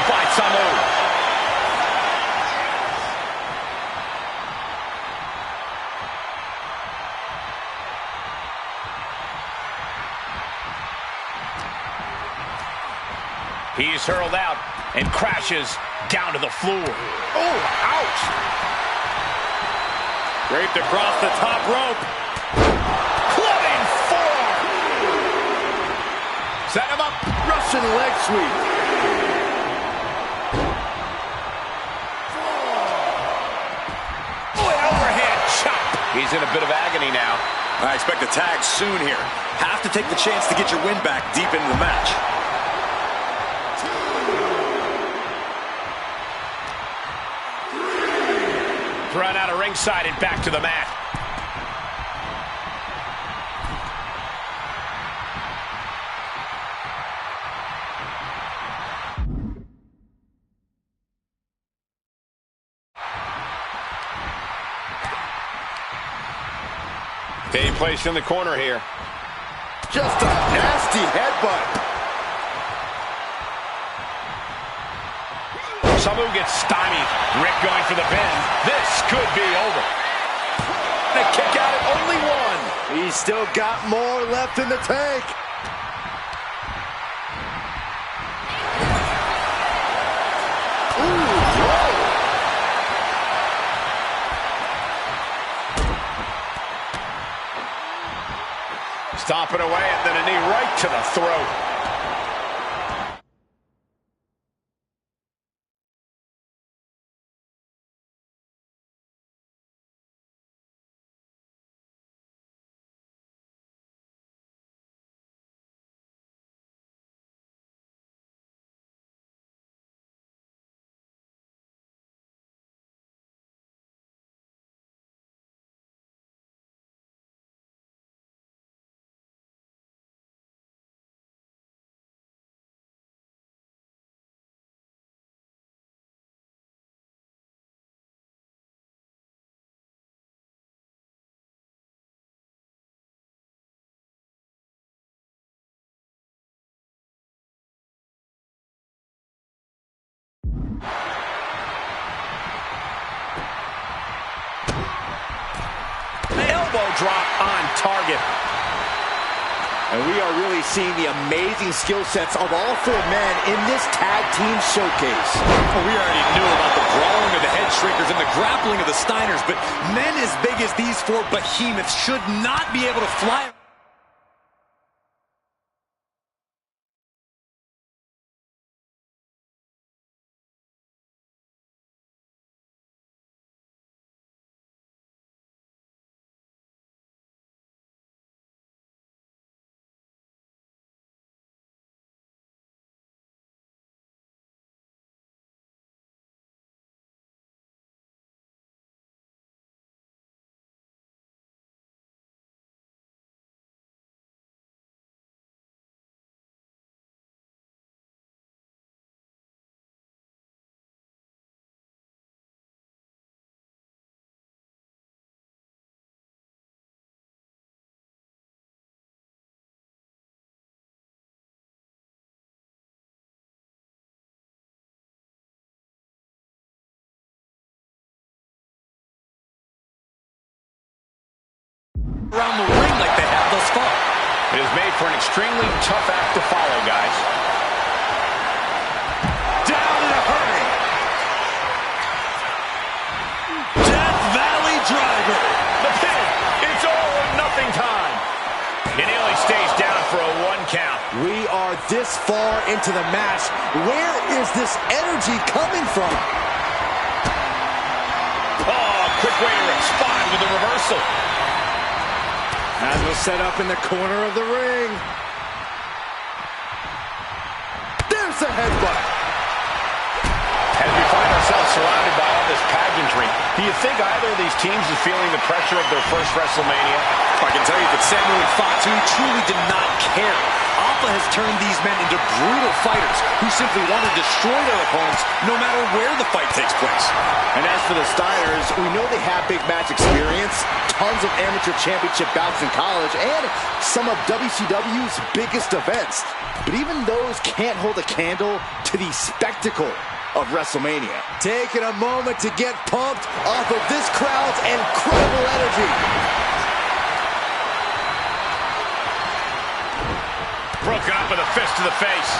By Samu. He's hurled out and crashes down to the floor. Oh, ouch! Draped across the top rope. Clubbing forearm. Set him up. Russian leg sweep. He's in a bit of agony now. I expect a tag soon here. Have to take the chance to get your win back deep into the match. Run out of ringside and back to the mat. Being placed in the corner here. Just a nasty headbutt. Samu gets stymied. Rick going for the pin. This could be over. A kick out at only 1. He's still got more left in the tank. Stomping away and then a knee right to the throat. Elbow drop on target. And we are really seeing the amazing skill sets of all 4 men in this tag team showcase. We already knew about the brawling of the head shrinkers and the grappling of the Steiners, but men as big as these 4 behemoths should not be able to fly around the ring like they have thus far. It is made for an extremely tough act to follow, guys. Down in a hurry. Death Valley Driver. The pin. It's all or nothing time. And Naomi stays down for a 1 count. We are this far into the match. Where is this energy coming from? Oh, quick way to respond with a reversal. As was set up in the corner of the ring. There's the headbutt. As we find ourselves surrounded by all this pageantry, do you think either of these teams is feeling the pressure of their first WrestleMania? I can tell you that Samu and Fatu truly did not care. Alpha has turned these men into brutal fighters who simply want to destroy their opponents no matter where the fight takes place. And as for the Steiners, we know they have big match experience, tons of amateur championship bouts in college, and some of WCW's biggest events. But even those can't hold a candle to the spectacle of WrestleMania. Taking a moment to get pumped off of this crowd's incredible energy. Broken up with a fist to the face.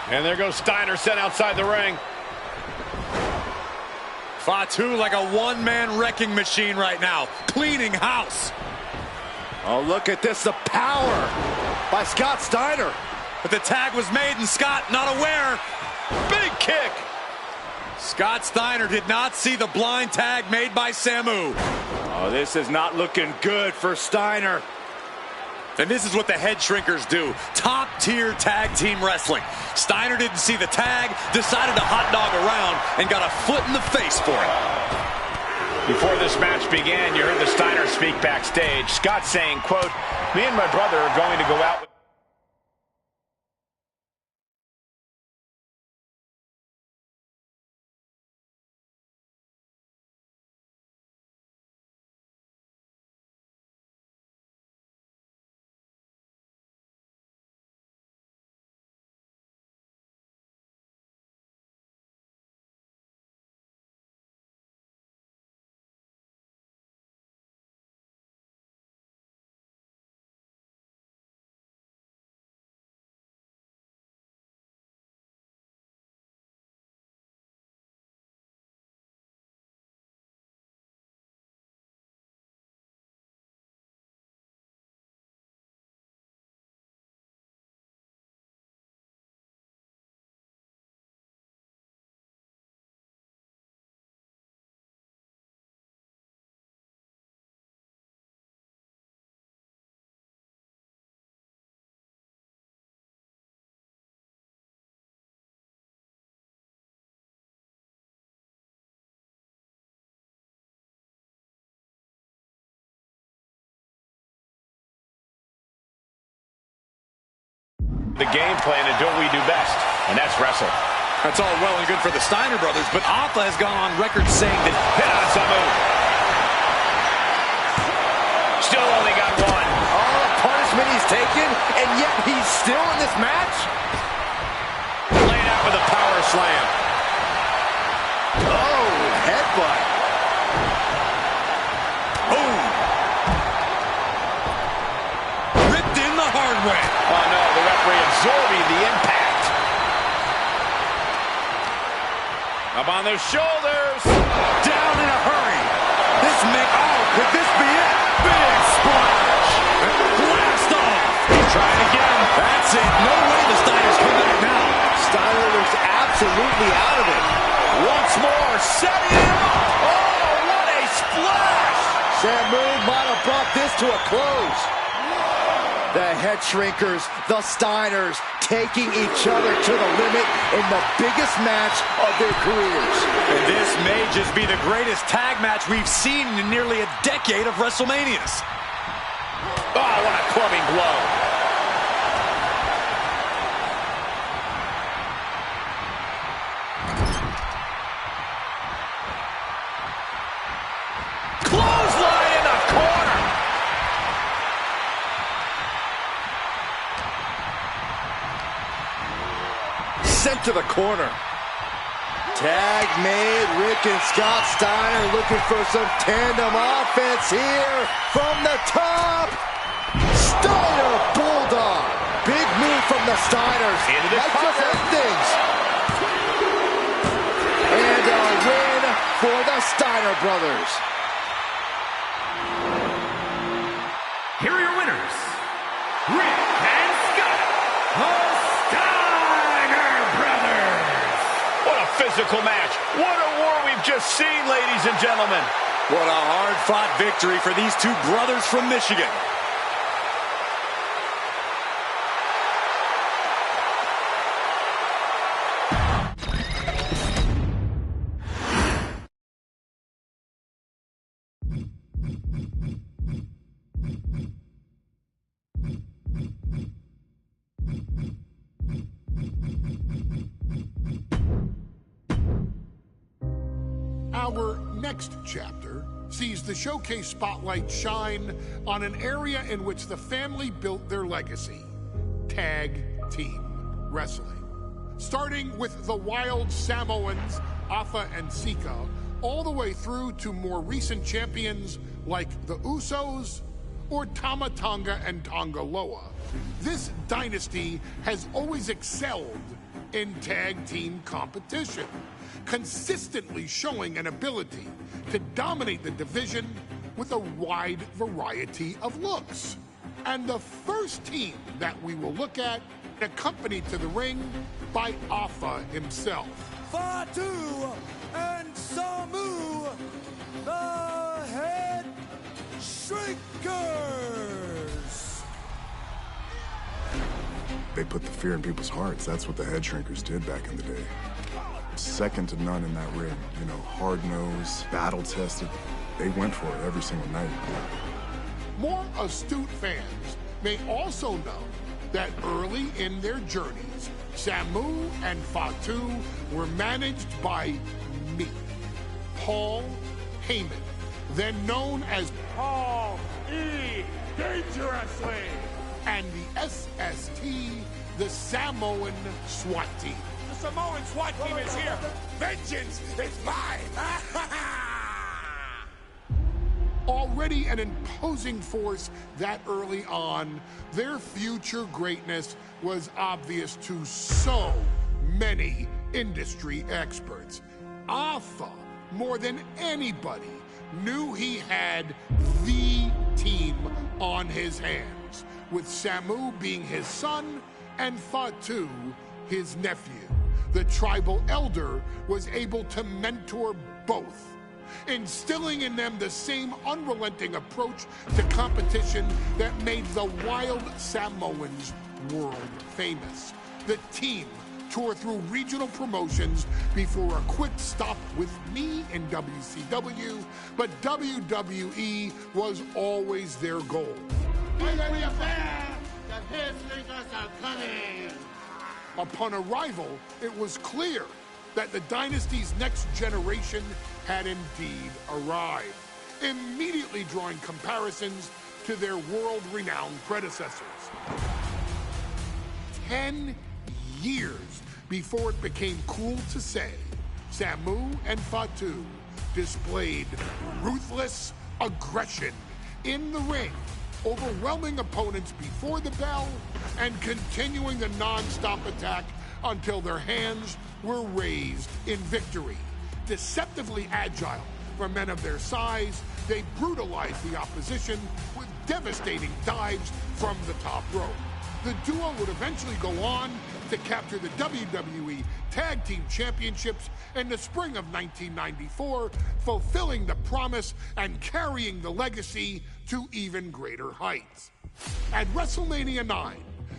And there goes Steiner sent outside the ring. Fatu like a one-man wrecking machine right now, cleaning house. Oh, look at this, the power by Scott Steiner. But the tag was made and Scott not aware. Big kick. Scott Steiner did not see the blind tag made by Samu. Oh, this is not looking good for Steiner. And this is what the head shrinkers do. Top-tier tag team wrestling. Steiner didn't see the tag, decided to hot dog around, and got a foot in the face for it. Before this match began, you heard the Steiner speak backstage. Scott saying, quote, "Me and my brother are going to go out with..." The game plan and do what we do best, and that's wrestle. That's all well and good for the Steiner brothers, but Alpha has gone on record saying that hit on Samu. Still only got one. All the punishment he's taken, and yet he's still in this match? Laid out with a power slam. Oh, headbutt. Boom. Ripped in the hard way. Oh no, the referee absorbing the impact. Up on their shoulders. Down in a hurry. Could this be it? Big splash. Blast off. He's trying again. That's it. No way the Steiners come back now. Steiner looks absolutely out of it. Once more, setting him up. Oh, what a splash. Samu might have brought this to a close. The head shrinkers, the Steiners, taking each other to the limit in the biggest match of their careers. And this may just be the greatest tag match we've seen in nearly a decade of WrestleManias. Oh, what a clubbing blow. Clothesline in the corner. Sent to the corner. Tag made. Rick and Scott Steiner looking for some tandem offense here from the top. Steiner Bulldog. Big move from the Steiners. That just ends things. And a win for the Steiner brothers. Here are your winners, Rick and Scott, the Steiner brothers. What a physical match. What a war we've just seen, ladies and gentlemen. What a hard-fought victory for these two brothers from Michigan. Our next chapter sees the showcase spotlight shine on an area in which the family built their legacy: tag team wrestling. Starting with the Wild Samoans, Afa and Sika, all the way through to more recent champions like the Usos or Tama Tonga and Tonga Loa. This dynasty has always excelled in tag team competition, consistently showing an ability to dominate the division with a wide variety of looks. And the first team that we will look at, accompanied to the ring by Afa himself. Fatu and Samu, the Head Shrinkers. They put the fear in people's hearts. That's what the Head Shrinkers did back in the day. Second to none in that ring. You know, hard-nosed, battle-tested. They went for it every single night. More astute fans may also know that early in their journeys, Samu and Fatu were managed by me, Paul Heyman, then known as Paul E. Dangerously. and the SST, the Samoan SWAT team. The Samoan SWAT team is here. Vengeance is mine. Already an imposing force that early on, their future greatness was obvious to so many industry experts. Afa, more than anybody, knew he had the team on his hands, with Samu being his son and Fatu his nephew. The tribal elder was able to mentor both, instilling in them the same unrelenting approach to competition that made the Wild Samoans world famous. The team toured through regional promotions before a quick stop with me in WCW, but WWE was always their goal. Upon arrival, it was clear that the dynasty's next generation had indeed arrived, immediately drawing comparisons to their world-renowned predecessors. 10 years before it became cool to say, Samu and Fatu displayed ruthless aggression in the ring, overwhelming opponents before the bell and continuing the non-stop attack until their hands were raised in victory. Deceptively agile for men of their size, they brutalized the opposition with devastating dives from the top rope. The duo would eventually go on to capture the WWE Tag Team Championships in the spring of 1994, fulfilling the promise and carrying the legacy to even greater heights. At WrestleMania 9,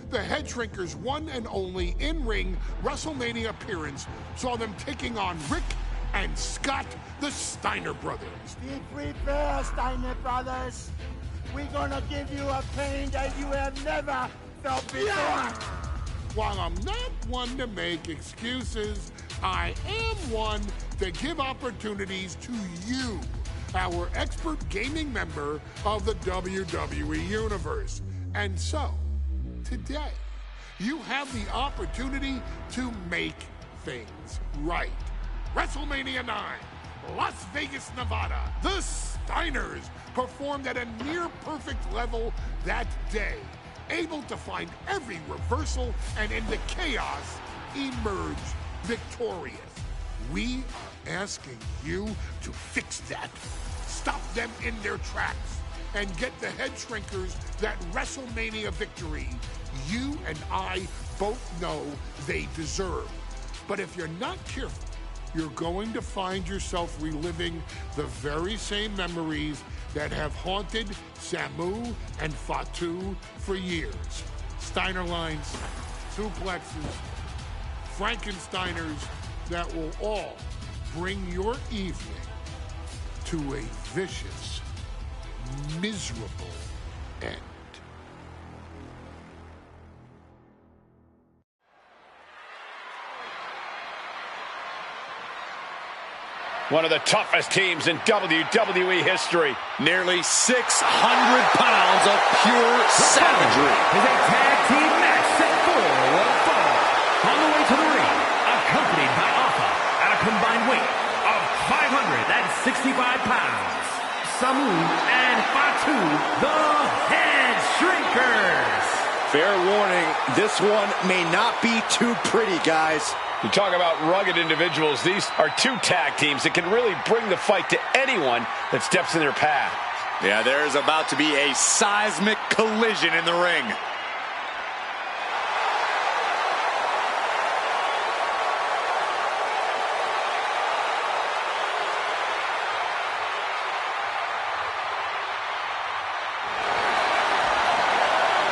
the Head Shrinkers' one and only in-ring WrestleMania appearance saw them taking on Rick and Scott, the Steiner brothers. Be prepared, Steiner brothers. We're gonna give you a pain that you have never felt before. While I'm not one to make excuses, I am one to give opportunities to you, our expert gaming member of the WWE Universe. And so, today, you have the opportunity to make things right. WrestleMania 9, Las Vegas, Nevada. The Steiners performed at a near-perfect level that day, able to find every reversal and in the chaos emerge victorious. We are asking you to fix that. Stop them in their tracks and get the Head Shrinkers that WrestleMania victory you and I both know they deserve. But if you're not careful, you're going to find yourself reliving the very same memories that have haunted Samu and Fatu for years. Steiner lines, suplexes, Frankensteiners that will all bring your evening to a vicious, miserable end. One of the toughest teams in WWE history. Nearly 600 pounds of pure savagery. Is a tag team match set for one fall. On the way to the ring, accompanied by Alpha at a combined weight of 565 pounds. Samu and Fatu, the Head Shrinkers. Fair warning, this one may not be too pretty, guys. You talk about rugged individuals. These are two tag teams that can really bring the fight to anyone that steps in their path. Yeah, there's about to be a seismic collision in the ring.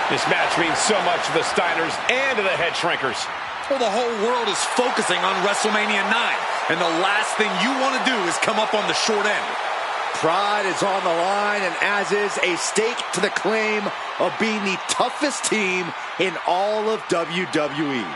This match means so much to the Steiners and to the Head Shrinkers. Well, the whole world is focusing on WrestleMania 9, and the last thing you want to do is come up on the short end. Pride is on the line, and as is a stake to the claim of being the toughest team in all of WWE.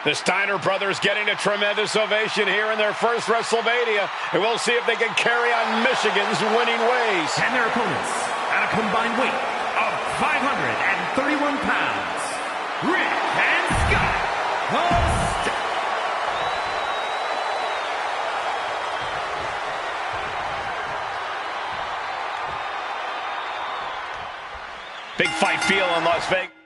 The Steiner brothers getting a tremendous ovation here in their first WrestleMania, and we'll see if they can carry on Michigan's winning ways. And their opponents, at a combined weight of 531 pounds, Rick and Scott Huston. Big fight feel in Las Vegas.